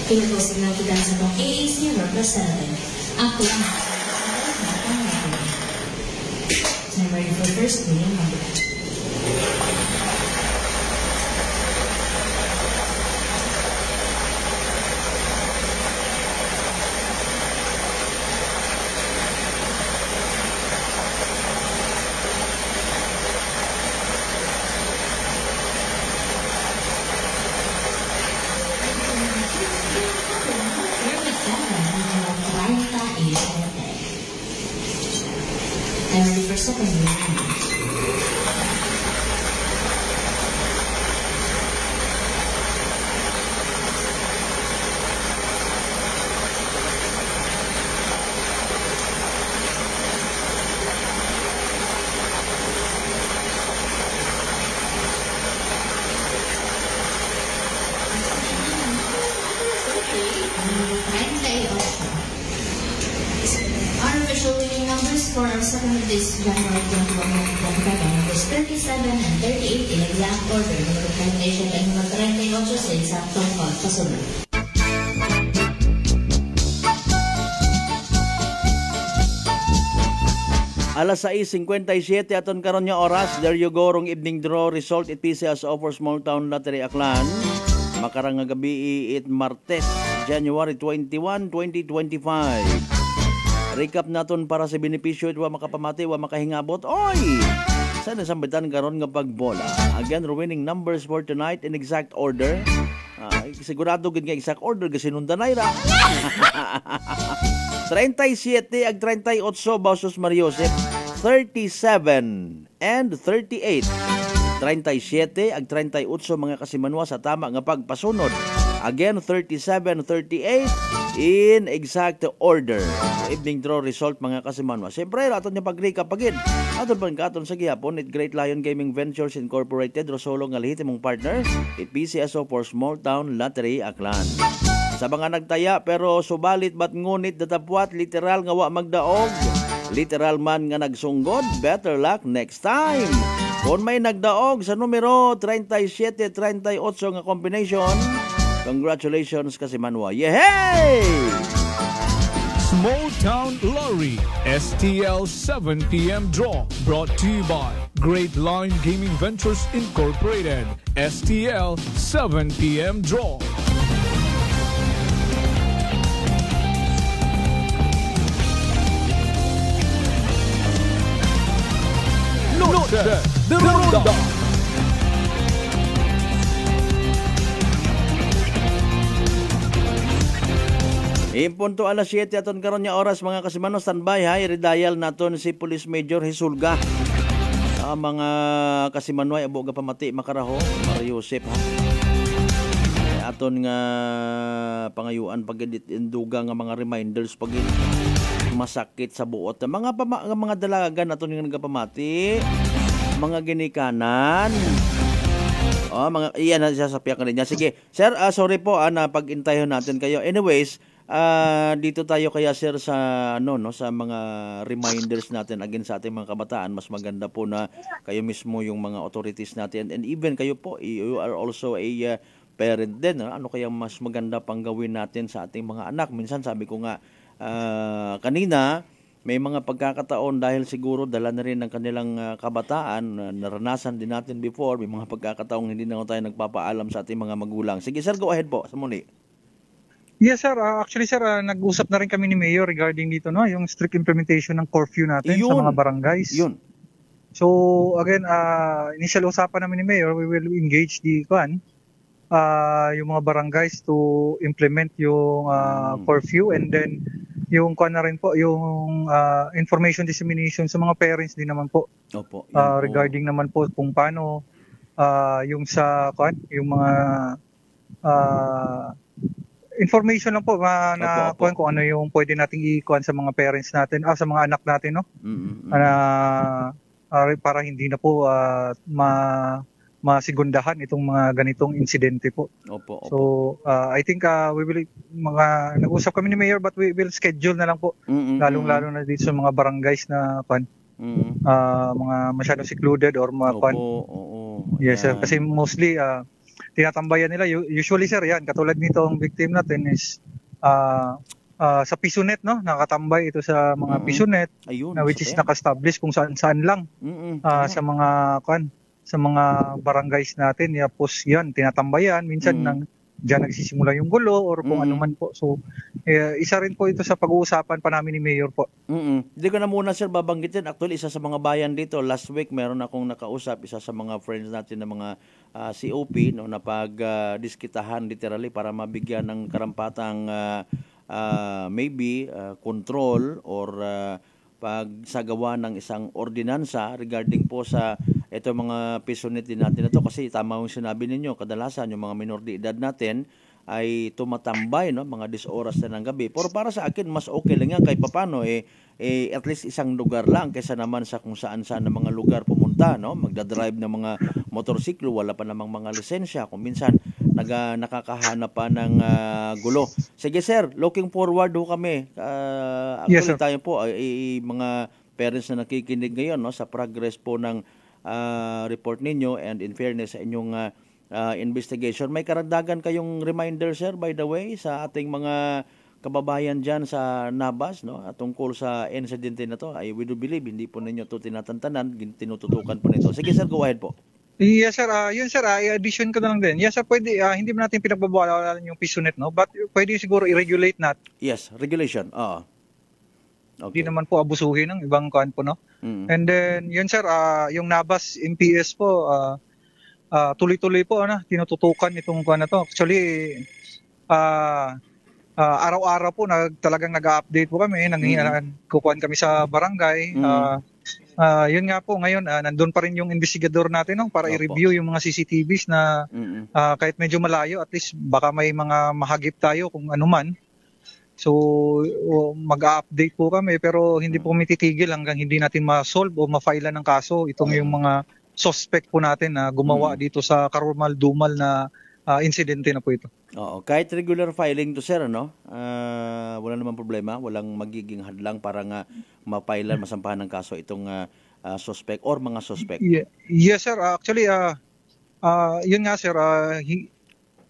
Pinuposin lang kita sa mga AA0+7. Ako lang. So I'm ready for first winning number. I'm ready for second winning. Unofficial winning numbers for our second of this January 21, 2025 numbers 37 and 38 in exact order. Number of combination ay number 38 sa eksaktong pagkasunod. Alas 6:57 aton karon nga oras. There you go, rong evening draw result it PCS offer Small Town Lottery Aklan. Makarang nga gabi it Martes, January 21, 2025. Recap naton para sa benepisyo wa makapamati wa makahingabot. Oy! Sana sambitan karon nga pagbola. Again, winning numbers for tonight in exact order. Sigurado gid nga exact order kasi nundanay ra. 37 ag 38 Bausos Mariosep, 37 and 38. 37 ag 38 mga kasimanwa sa tama nga pagpasunod. Again, 37, 38 in exact order. Evening draw result mga kasimanwa. Siyempre, aton niya pag-recap pagin. Aton pa katon sa gihapon, it Great Lion Gaming Ventures Incorporated, Rosolo nga lehitimong partner, it PCSO for Small Town Lottery Aklan. Sa mga nagtaya pero subalit bat ngunit datapwat, literal nga wa magdaog. Literal man nga nagsunggod, better luck next time. Kung may nagdaog sa numero 37-38 nga combination, congratulations Kasimanwa. Yehey! Small Town Lottery, STL 7 p.m. draw, brought to you by Great Line Gaming Ventures Incorporated, STL 7 p.m. draw. Noche de Ronda. Impunto alas 7 aton karon nga oras mga kasimano, standby ha, i-redial naton si Police Major Hisulga. Mga kasimanway abo ga pamati makaraho, Mariosep ha. Aton nga pangayuan pagidit induga nga mga reminders pagid masakit sa buot. Mga dalagan aton nga nagapamati, mga ginikanan. Mga iyan na sasapyak niya. Sige, sir, sorry po na pag-intayon natin kayo. Anyways, dito tayo kaya sir sa sa mga reminders natin again sa ating mga kabataan. Mas maganda po na kayo mismo yung mga authorities natin, and even kayo po, you are also a parent din. Ano kaya mas maganda pang gawin natin sa ating mga anak? Minsan sabi ko nga kanina, may mga pagkakataon dahil siguro dala na rin ng kanilang kabataan, naranasan din natin before, may mga pagkakataong hindi na tayo nagpapaalam sa ating mga magulang. Sige sir, go ahead po sa muli. Yes sir, actually sir, nag-usap na rin kami ni Mayor regarding dito, no, yung strict implementation ng curfew natin sa mga barangays. Yun. So again, initial usapan namin ni Mayor, we will engage yung mga barangays to implement yung curfew, and then yung na rin po, yung information dissemination sa mga parents din naman po. Opo. Regarding naman po kung paano yung sa yung mga information lang po na kung ano yung pwede nating i-kuan sa mga parents natin, sa mga anak natin, no? Para hindi na po masigundahan itong mga ganitong insidente po. Opo. So, I think we will nag-usap kami ni Mayor, but we will schedule na lang po. Lalong-lalo na dito sa mga barangays na mga masyadong secluded or mga Yes, sir. Kasi mostly tinatambayan nila. Usually, sir, yan. Katulad nito, ang victim natin is sa Pisonet, no? Nakatambay ito sa mga Pisonet, which is naka-establish kung saan-saan lang sa mga sa mga barangays natin. Tapos yan, tinatambayan. Minsan diyan nagsisimula yung gulo or kung ano man po. So, isa rin po ito sa pag-uusapan pa namin ni Mayor po. Hindi ko na muna sir babanggitin. Actually, isa sa mga bayan dito, last week meron akong nakausap, isa sa mga friends natin na mga COP, no, na pag-diskitahan literally para mabigyan ng karampatang maybe control or pagsagawa ng isang ordinansa regarding po sa ito mga Pisonet din natin na to, kasi tama yung sinabi ninyo, kadalasan yung mga minor de edad natin ay tumatambay, no, mga 10 oras na ng gabi. Pero para sa akin, mas okay lang yan kahit papano at least isang lugar lang kaysa naman sa kung saan-saan na mga lugar pumunta, no, magdadrive ng mga motorsiklo, wala pa namang mga lisensya, kung minsan nakakahanap pa ng gulo. Sige sir, looking forward ho kami. Actually tayo po mga parents na nakikinig ngayon, no, sa progress po ng report ninyo, and in fairness sa inyong investigation. May karagdagan kayong reminder sir, by the way, sa ating mga kababayan dyan sa Nabas, no, tungkol sa insidente na to. We do believe hindi po ninyo to tinatantanan, tinututukan po nito. Sige sir, go ahead po. Yes sir, yun sir, i-addition ko na lang din. Yes sir, pwede, hindi mo natin pinagbabawalan yung Pisonet, no, but pwede siguro i-regulate natin. Yes, regulation. Okay. Hindi naman po abusuhin ng ibang kuan po, no. And then yun sir, yung Nabas MPS po, tuloy-tuloy po tinututukan itong kuan na to. Actually, araw-araw po talagang nag-update po kami, kukuan kami sa barangay. Yun nga po, ngayon nandun pa rin yung investigador natin, no, para i-review yung mga CCTVs na kahit medyo malayo, at least baka may mga mahagip tayo kung ano man. So mag-update po kami, pero hindi po kami titigil hanggang hindi natin ma-solve o ma-file ng kaso itong yung mga suspect po natin na gumawa dito sa karumal-dumal na insidente na po ito. Oo, kahit regular filing to sir, no? Wala namang problema, walang magiging hadlang para nga ma-file, masampahan ng kaso itong suspect or mga suspect. Yes sir, actually yun nga sir,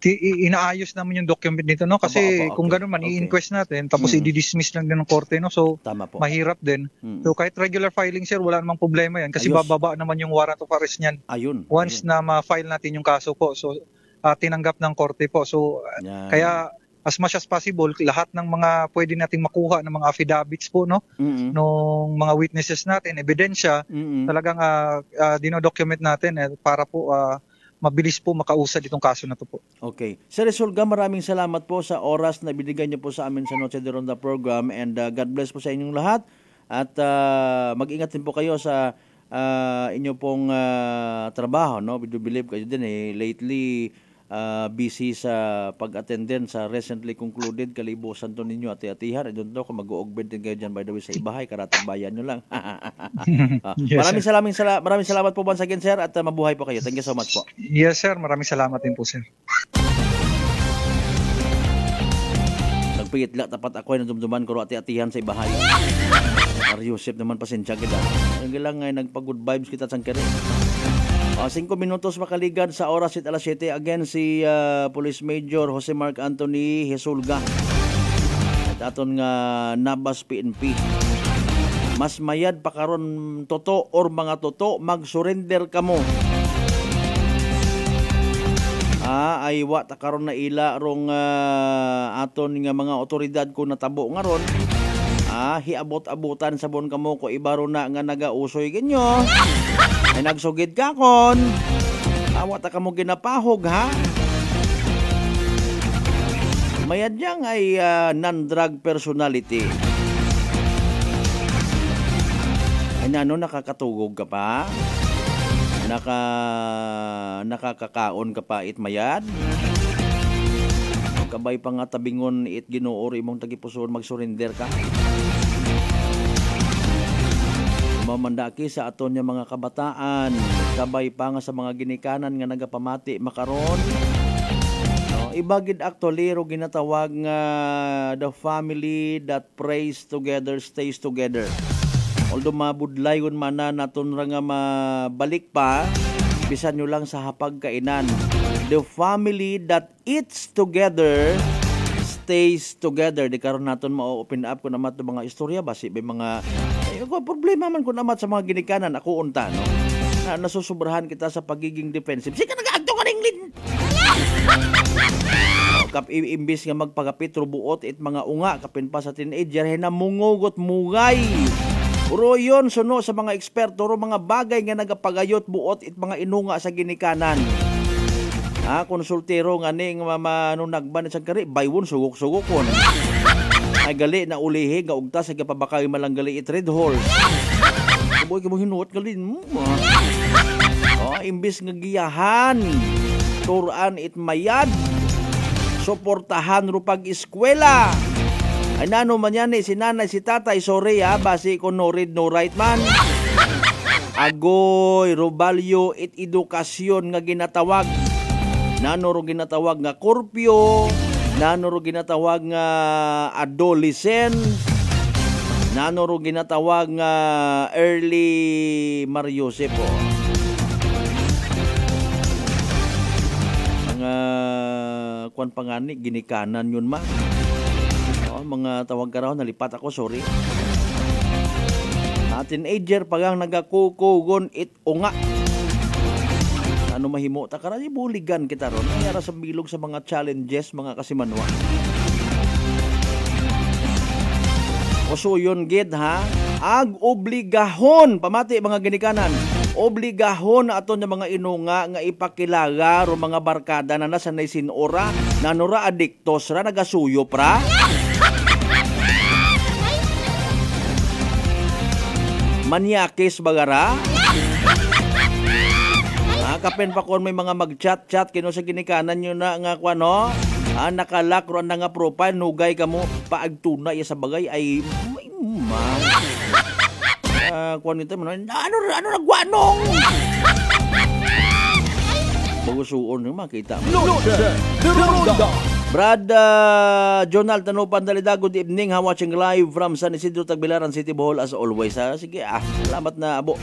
inaayos naman yung document nito, no, kasi kung gano'n man i-inquest natin tapos i-dismiss lang din ng korte, no, so mahirap din. So kahit regular filing sir, wala namang problema yan kasi bababa naman yung warrant of arrest niyan once na ma-file natin yung kaso po. So tinanggap ng korte po. So kaya as much as possible, lahat ng mga pwede nating makuha ng mga affidavits po, no, nung mga witnesses natin, ebidensya, talagang dino-document natin para po mabilis po makausad itong kaso na to po. Okay. Sir Isolga, maraming salamat po sa oras na binigay niyo po sa amin sa Noche de Ronda program, and God bless po sa inyong lahat, at mag-ingat din po kayo sa inyo pong trabaho, no? We do believe kayo din lately busy sa pag-attend din sa recently concluded Kalibusan to ninyo ati-atihan. I don't know kung mag-augment din kayo dyan, by the way, sa Ibahay, Karatang Bayan nyo lang. Maraming salamat po once again sir, at mabuhay po kayo. Thank you so much po. Yes sir, maraming salamat din po sir. Nagpigit lang, tapat ako ay nadumduman ko ati-atihan sa Ibahay. Yusef naman pasensya kita. Ang lang ay nagpa-good vibes kita sang kere. 5 minutos makaligad sa oras at alas 7. Again, si Police Major Jose Mark Anthony Hesulga at aton nga Nabas PNP. Mas mayad pa karon toto or mga toto, mag-surrender ka mo. Ay wa ta karon na ila rong aton nga mga otoridad ko natabo nga ron. Hiabot-abutan sabon kamo ko ibaro na nga nagausoy ganyo. Ay nagsugid ka kon. Wa ta kamo ginapahog ha. Mayad yang ay non-drug personality. Ay nano nakakatugog ka pa? Nakakakaon ka pa it mayad? Kabay pa nga tabingon it ginuori mong tagipuson mag-surrender ka? Mamandaki sa aton nga mga kabataan, kabay pa nga sa mga ginikanan nga nagapamati makaron. Ibagid actually ro ginatawag nga the family that prays together stays together. Although mabudlayon man na naton ra nga mabalik pa, bisan nyo lang sa hapag kainan. The family that eats together stays together. Di karon naton ma-open up ko naman itong mga istorya basi may mga problema man ko naman sa mga ginikanan ako unta no. Na nasusubrahan kita sa pagiging defensive. Sige nagaadto ka ning lin. Imbis nga magpagapit rubuot it mga unga kapin pa sa teenager hinamungugot mugay. Uro yun suno sa mga eksperto ro mga bagay nga nagapagayot buot it mga inunga sa ginikanan. Konsultero nga ning manunagban sa kari baywon sugok-sugokon. Ay gali na ulihi nga ugta sa gapabakay malanggali it red horse. Boy kamo hinuot galin mo. Imbis nga giyahan turan it mayad suportahan ro pag-eskwela. Ay nano man yan si nanay si tatay sorry basi ko no read no write man. Agoy robalyo it edukasyon nga ginatawag. Nano ro ginatawag nga korpyo, nano ro ginatawag nga adolescent, nano ro ginatawag nga early Mariosepo. Mga kuan pangani ginikanan yun ma. Mga tawag ka raw nalipat ako sorry. Teenager pagang nagakukugon it unga. Ano mahimo ta karon buligan kita ron ayara sa bilog sa mga challenges mga kasimanwa. Oso yun gid ha. Ag obligahon pamati mga ginikanan. Obligahon aton nga mga inunga nga ipakilala ro mga barkada na nasanay sinora nanora adiktos ra nagasuyo pra. Manyakis bagara. Kapen pa kon may mga mag-chat-chat kino sa ginikanan nyo na nga kwano. Nakalak ro na nga profile nugay kamo paagtuna ya sa bagay ay kuan nito ano nagwanong. Bagusuon mo makita. Brad Jonal Tanupan Dalida, good evening. Watching live from San Isidro, Tagbilaran City, Bohol as always. Sige, salamat na abo.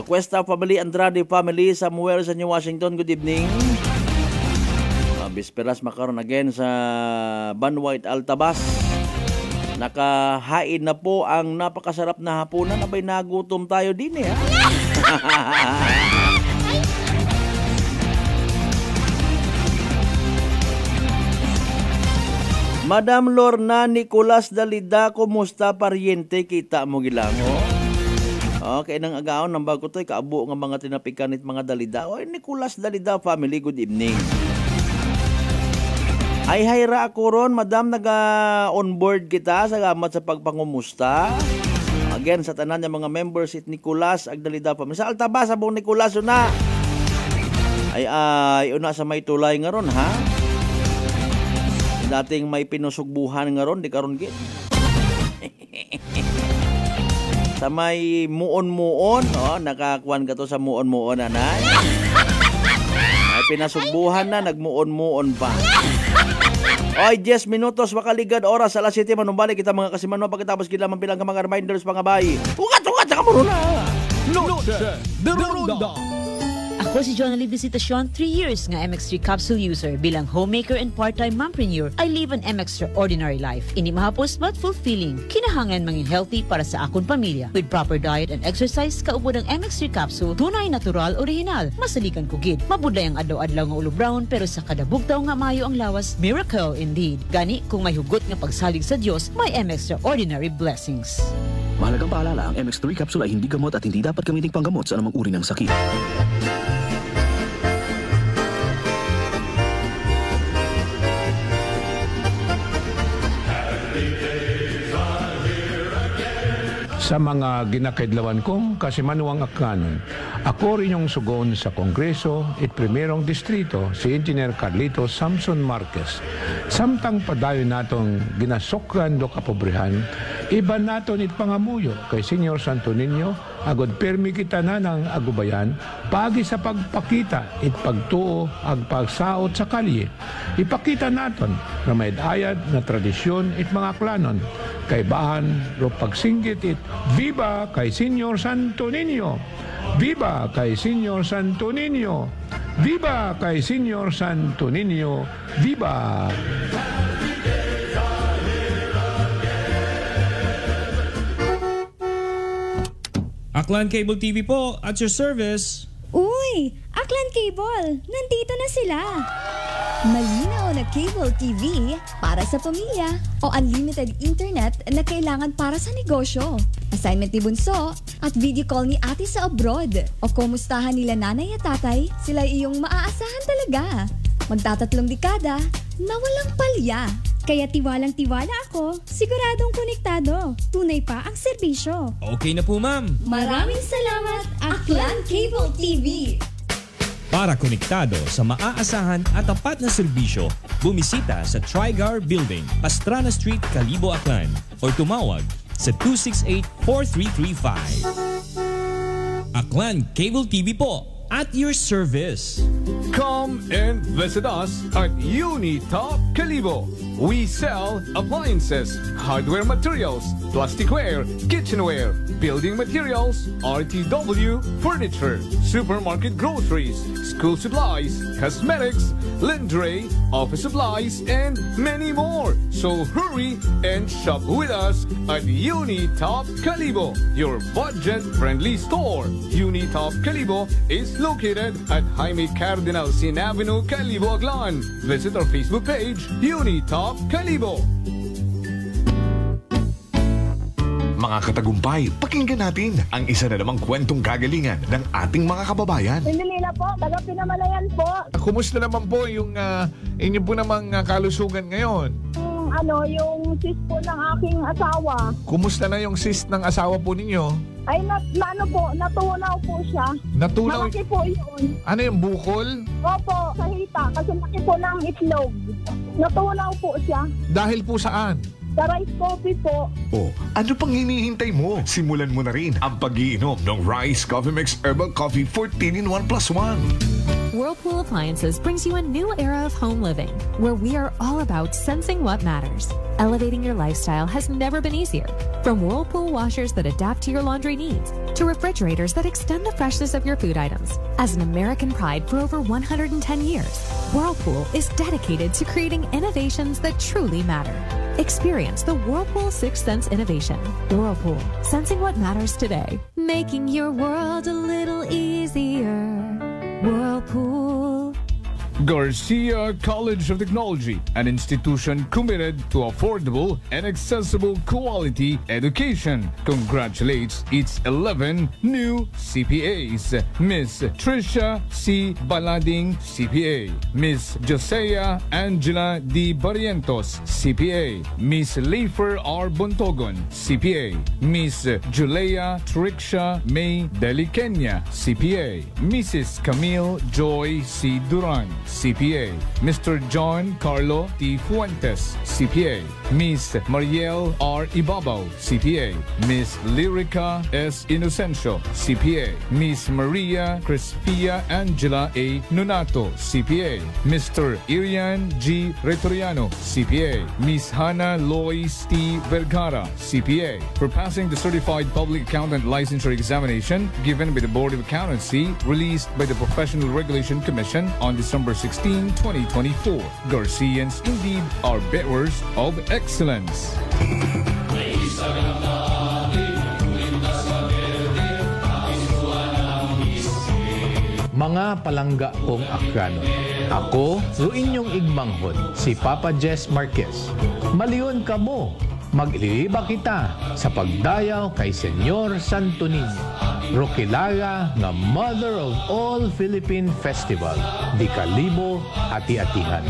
Cuesta family, Andrade family, Samuel sa New Washington, good evening. Bisperas makaroon again sa Banwait Altabas. Nakahain na po ang napakasarap na hapunan. Abay nagutom tayo din ha. Madam Lorna Nicolas Dalida, kumusta pariente? Kita mo gilango? Okay, nang agaon ng bago to, kaabo ng mga tinapikan at mga Dalida. Nicolas Dalida family, good evening. Ay hayra ako ron, madam, naga-onboard kita. Salamat sa pagpangumusta. Again, sa tanan ng mga members, it Nicolas Agdalida family. Sa Altabas, sabong Nicolas, una. Ay, una sa may tulay nga ron, ha? Dating may pinusugbuhan nga ron, di karon gid. Sa may muon-muon, nakakuan ka to sa muon-muon anay. May pinasugbuhan na, nagmuon-muon pa. Oy, 10 minutos makaligad oras alas 7 manumbalik kita mga kasimanwa pagkatapos kita mampilang ka mga reminders pangabay. Ugat sa kamuro na. Noche de Ronda. Ako si Jonalyn Visitacion, 3 years nga MX3 capsule user. Bilang homemaker and part-time mompreneur, I live an extraordinary life. Ini mahapos but fulfilling. Kinahangan mangin healthy para sa akong pamilya. With proper diet and exercise, kaupod ang MX3 capsule, tunay, natural, original. Masalikan kugid. Mabudlay ang adlaw-adlaw nga ulo brown, pero sa kada bugtaw nga mayo ang lawas, miracle indeed. Gani, kung may hugot nga pagsalig sa Dios, may extraordinary blessings. Mahalagang paalala, ang MX3 capsule ay hindi gamot at hindi dapat gamiting panggamot sa anumang uri ng sakit. Sa mga ginakaidlawan kong kasimanuang akanon, ako rin yung sugon sa Kongreso at Primerong Distrito si Engineer Carlito Samson Marquez. Samtang padayon natong ginasokran do kapobrihan, iba naton it pangamuyo kay Senyor Santo Niño, agod permi kita na ng agubayan, pagi sa pagpakita it pagtuo ag pagsaot sa kalye. Ipakita naton na may ayad na tradisyon it mga klanon, kay bahan ro pagsinggit it, Viva kay Senyor Santo Niño! Viva kay Senyor Santo Niño! Viva kay Senyor Santo Niño! Viva! Aklan Cable TV po, at your service. Uy! Aklan Cable! Nandito na sila! Malinaw na cable TV para sa pamilya o unlimited internet na kailangan para sa negosyo. Assignment ni Bunso at video call ni ate sa abroad. O kumustahan nila nanay at tatay, sila iyong maaasahan talaga. Magtatatlong dekada na walang palya. Kaya tiwalang-tiwala ako, siguradong konektado. Tunay pa ang serbisyo. Okay na po, ma'am. Maraming salamat, Aklan Cable TV. Para konektado sa maaasahan at tapat na serbisyo, bumisita sa Trigar Building, Pastrana Street, Calibo, Aklan, or tumawag sa 268-4335. Aklan Cable TV po, at your service. Come and visit us at Unitop Calibo. We sell appliances, hardware materials, plasticware, kitchenware, building materials, RTW, furniture, supermarket groceries, school supplies, cosmetics, lingerie, office supplies, and many more. So hurry and shop with us at Unitop Calibo, your budget-friendly store. Unitop Calibo is located at Jaime Cardinal Sin Avenue, Calibo, Aklan. Visit our Facebook page, Unitop Calibo. Mga katagumpay, pakinggan natin ang isa na namang kwentong kagalingan ng ating mga kababayan. Pindilila po, taga Pinamalayan po. Kumusta naman po yung inyo po namang kalusugan ngayon? Yung sis po ng aking asawa. Kumusta na yung sis ng asawa po ninyo? Ay, natunaw po siya. Natunaw? Malaki po yun. Ano yung bukol? Opo, sa hita. Kasi laki po ng itlog. Natunaw po siya. Dahil po saan? Sa rice coffee po. Oh, ano pang hinihintay mo? Simulan mo na rin ang pag-iinom ng Rice Coffee Mix Herbal Coffee 14-in-1+1. Whirlpool Appliances brings you a new era of home living, where we are all about sensing what matters. Elevating your lifestyle has never been easier. From Whirlpool washers that adapt to your laundry needs, to refrigerators that extend the freshness of your food items. As an American pride for over 110 years, Whirlpool is dedicated to creating innovations that truly matter. Experience the Whirlpool Sixth Sense innovation. Whirlpool, sensing what matters today. Making your world a little easier. Whirlpool. Garcia College of Technology, an institution committed to affordable and accessible quality education, congratulates its 11 new CPAs. Miss Trisha C. Balading, CPA. Miss Josea Angela D. Barrientos, CPA. Miss Leifer R. Bontogon, CPA. Miss Julia Trixia May Delikenya, CPA. Mrs. Camille Joy C. Duran, CPA. Mr. John Carlo T. Fuentes, CPA. Miss Mariel R. Ibabaw, CPA. Miss Lyrica S. Inocencio, CPA. Miss Maria Crispia Angela A. Nonato, CPA. Mr. Irian G. Retoriano, CPA. Miss Hannah Lois T. Vergara, CPA. For passing the Certified Public Accountant Licensure Examination given by the Board of Accountancy, released by the Professional Regulation Commission on December 16, 2024. Garcians indeed are bearers of excellence. Mga palangga kong Akrano, ako, ro inyong igmanghod, si Papa Jess Marquez. Maliyon ka mo, magliliba kita sa pagdayaw kay Senyor Santo Niño. Rokilaga nga Mother of All Philippine Festival, di kalibo ati-atihan.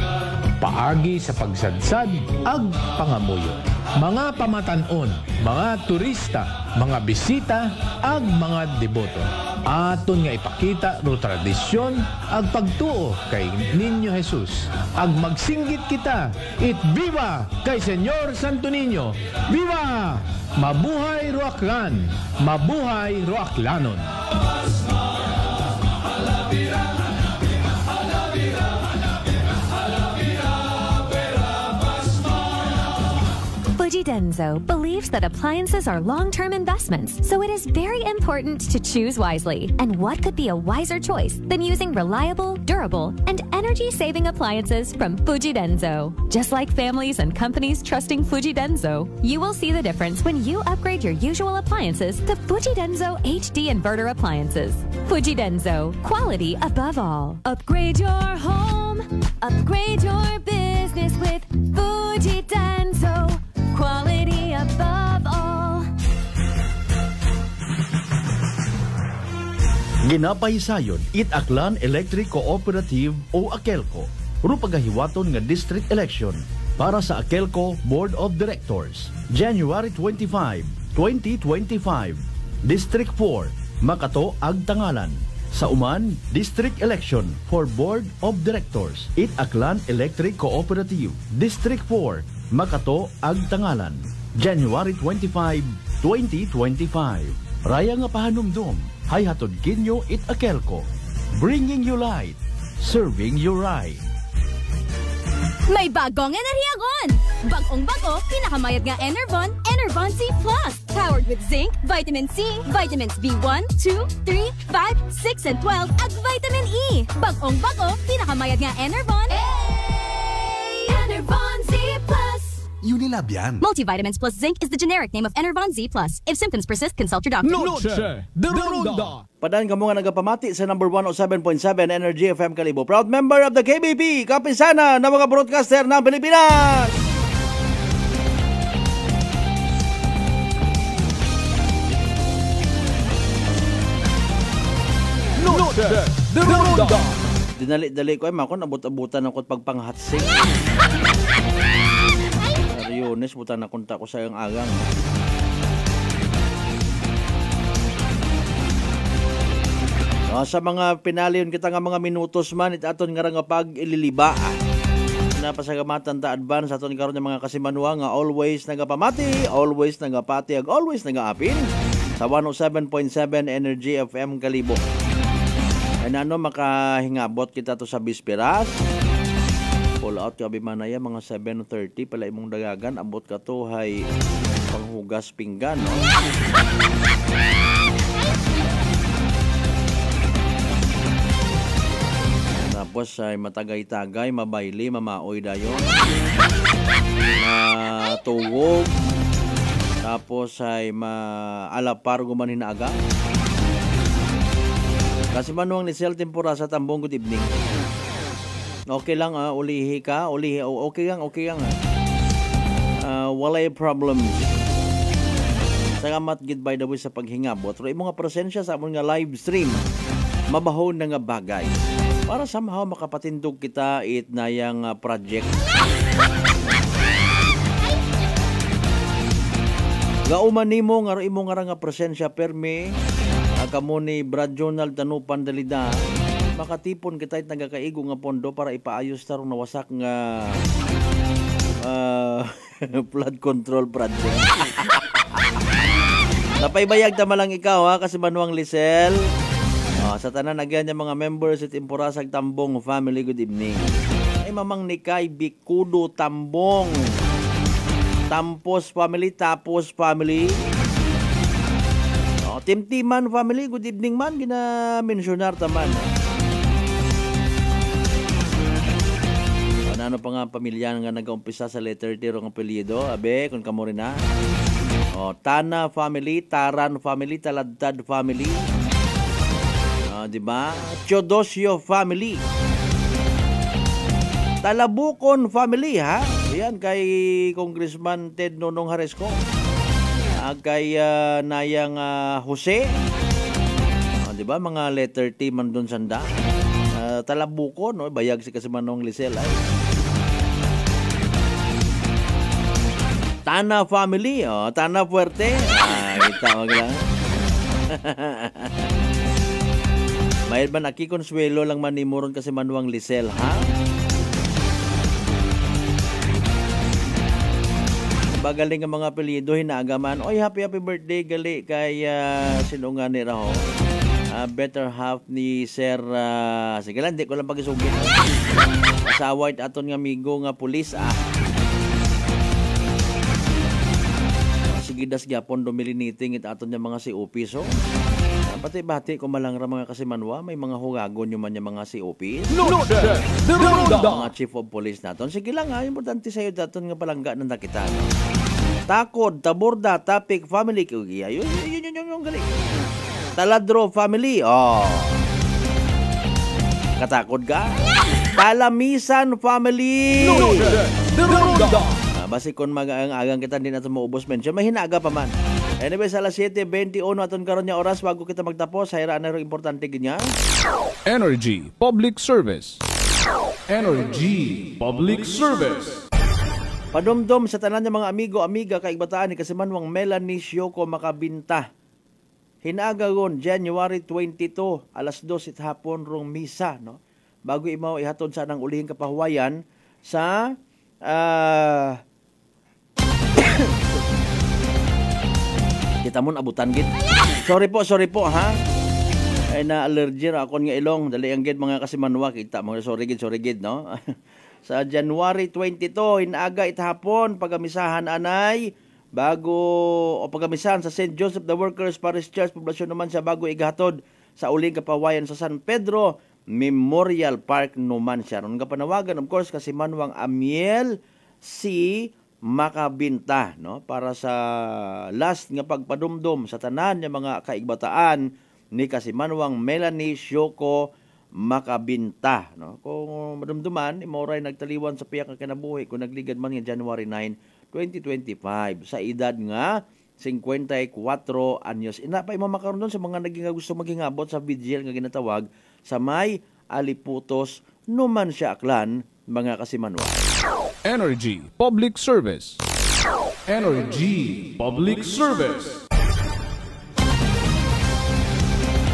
Paagi sa pagsadsad, ag pangamuyo. Mga pamatanon, mga turista, mga bisita, ag mga deboto. Aton nga ipakita ro tradisyon ag pagtuo kay Niño Jesus. Ag magsinggit kita, it viva kay Senyor Santo Niño. Viva! Mabuhay Roaklan! Mabuhay Roaklanon! Fuji Denso believes that appliances are long-term investments, so it is very important to choose wisely. And what could be a wiser choice than using reliable, durable, and energy-saving appliances from Fuji Denso? Just like families and companies trusting Fuji Denso, you will see the difference when you upgrade your usual appliances to Fuji Denso HD inverter appliances. Fuji Denso, quality above all. Upgrade your home, upgrade your business with Fuji Denso. Quality above all. Ginapay sayon it Aklan Electric Cooperative o Akelco. Ru pagahiwaton nga district election para sa Akelco Board of Directors. January 25, 2025. District 4, Makato ag Tangalan. Sa Uman, District Election for Board of Directors. It Aklan Electric Cooperative. District 4, Makato ag Tangalan. January 25, 2025. Raya nga pahanumdum, hay hatod kinyo it Akelco. Bringing you light, serving you right. May bagong enerhiyagon! Bagong-bago, pinakamayat nga Enervon, Enervon Z+. Powered with zinc, vitamin C, vitamins B1, 2, 3, 5, 6, and 12, at vitamin E. Bagong-bago, pinakamayat nga Enervon. Hey! Enervon Z+. Unilab yan. Multivitamins plus zinc is the generic name of Enervon Z+. If symptoms persist, consult your doctor. Noche de Ronda. Padaan ka mo nga nagapamati sa number 107.7 Energy FM Kalibo. Proud member of the KBP, kapinsana na mga broadcaster ng Pilipinas. Noche de Ronda. Dinali-dali ko ay makon, abot-abutan ako pagpanghatsing. Yunes, butan na kunta ko sa iyong agang. Sa mga pinaliyon kita nga mga minutos man, itaton nga nga pag-ililiba. Napasagamatan ta advance aton karon ng mga kasimanwa nga always nagapamati, always nagapati, always nagaapin sa 107.7 Energy FM Kalibo. Ay ano, makahingabot kita to sa bisperas. Pull out ka bimanaya mga 7:30 pala imong dagagan, abot ka to hay panghugas pinggan, no? Tapos ay matagay-tagay, mabayli, mamaoy dayon. Tuwog. Tapos ay maalapar guman hinaaga. Kasi manuang ni Sel Tempura sa Tambong, good evening. Okay lang, ulihi ka, ulihi, okay lang. Walay problem. Salamat gid by the way sa paghingabot. Pero imong nga presensya sa amon nga live stream, mabahon na nga bagay. Para somehow makapatindog kita itnayang project. Gauman nimo nga imo nga presensya permi kamo ni Brad Jonald Tanupan Dalida. makatipon kita it nagakaigo nga pondo para ipaayos tarong nawasak nga flood control project. Napaybayag tama lang ikaw ha, kasi Manuang Lisel. Sa tanan agyan niya mga members at Impurasag Tambong family, good evening. Ay mamang Nikay Bikudo Tambong, Tampos family, Tapos family, Timtiman family, good evening man, gina-mensionar taman. Ano pa nga pamilya nga nag-umpisa sa letter T rong apelyido, abe, kung kamo rin na. Tana family, Taran family, Taladtad family. Diba? Teodosio family. Talabukon family, ha? Yan, kay Congressman Ted Nonong Haresco. Kay Nayang Jose. Diba? Mga letter T man doon sanda. Talabukon, no? Bayag si kasi Manong Lisel. Ay. Tana family, Tana Fuerte. Tawag lang. Mayroon ba nakikonsuelo lang manimuron kasi Manuang Lisel, ha? Bagaling ang mga apelyido, hinagaman. Oy, happy birthday gali kay sino nga ni Raho. Better half ni Sir sige lang, di ko lang pag-isugin. Asawa it aton nga amigo nga pulis, sige das gyapon dumiliniting it aton nga mga COP. So pati-bati ko malangra mga kasimanwa, may mga hugagon yung man yung mga COP. Mga chief of police naton. Sige lang ha, importante sa'yo daton nga palangga ng nakita. Takod, Taborda, Tapik, family. Yun, galing. Taladro, family. Katakod ka? Talamisan, family. Basi kung mag-agang kita din natin maubos mention, may hinaga pa man. Anyway, sa alas 7:21 aton karon nya oras bago kita magtapos, hayra na ro importante ginya. Energy Public Service. Energy Public Service. Padumdum sa tanan ng mga amigo-amiga kay Bataan ni Kasimanwang Melanie Shoko Makabinta. Hinagagon January 22 alas 2 hapon rong misa, no? Bago imaw ihatod sa nang ulihing kapahuwayan sa kita mo abutan gid. Sorry po ha. Ay na allergy ra akon nga ilong, dali ang gid mga kasimanwa, kita mo sorry gid no. Sa January 22 inaga itahapon pagamisahan anay bago o pagamisahan sa St. Joseph the Workers Parish Church, poblasyon naman sa bago igahatod sa uling kapawayan sa San Pedro Memorial Park naman siya. Ron nga panawagan of course kasi Manuang Amiel si Makabinta, no, para sa last nga pagpadumdum sa tanan nga mga kaigbataan ni Kasimanwang Melanie Shoko Makabinta, no. Kung madumduman imoray nagtaliwan sa piyak nga kinabuhi kung nagligad man nga January 9, 2025 sa edad nga 54 anyos. Ina pa imamakaron doon sa mga naging gusto maghingabot sa vigil nga ginatawag sa may Aliputos numan siya aklan mga Kasimanwa. Energy Public Service. Energy Public Service.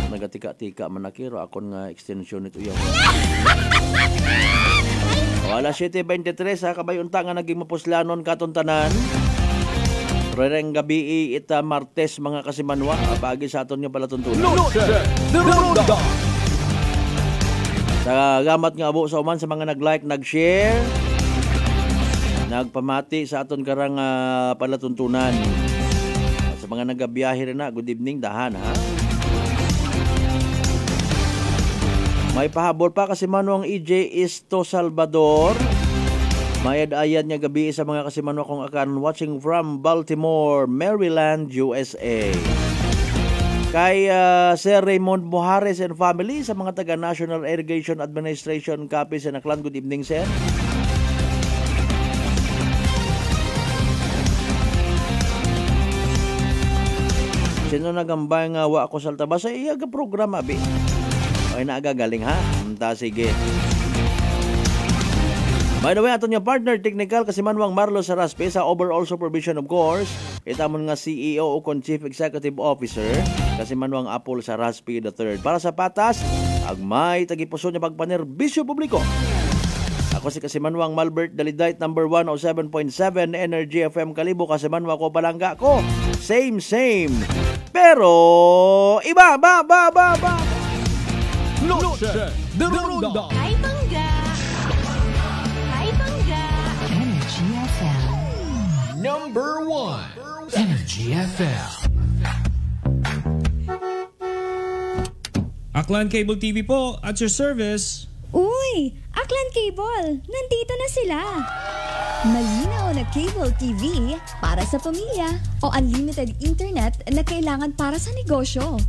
Nagatika-tika manakiro akon nga extension nito yaw. Wala 7:23 sa kabayunta nga naging mapuslanon katon tanan. Rereng gabi ita Martes mga Kasimanwa, pagi sa aton nga palatuntunan. Sa gamat nga abo sa uman sa mga nag-like, nag-share, nagpamati sa aton karang palatuntunan. Sa mga nagabiyahe rin na, good evening, dahan ha. May pahabol pa kasi Manuang EJ Isto Salvador. May ad-ayan niya gabi sa mga Kasimanwa kung akan watching from Baltimore, Maryland, USA. Kay Sir Raymond Mojares and family sa mga taga National Irrigation Administration Capiz and Aklan, good evening sir. Sino nagambay nga wa ako salta ba sa iya ka programa bi? Ay naagagaling ha? Sige. By the way, aton nga partner technical kasi Manuang Marlo Saraspe sa overall supervision of course. Itamon nga CEO o Chief Executive Officer kasi Manuang Apple Saraspe III. Para sa patas, Agmay tagipuso niya pagpanerbisyo publiko. Ako si Kasimanwang Malbert Dalidite number 107.7 Energy FM Kalibo. Kasimanwa ko palangga ko. Same. Pero iba ba. Noche de Ronda. Hi, Bangga! Energy FM. Number 1, Energy FM. Aklan Cable TV po, at your service. Uy! Aklan Cable! Nandito na sila! Malinaw na cable TV para sa pamilya o unlimited internet na kailangan para sa negosyo.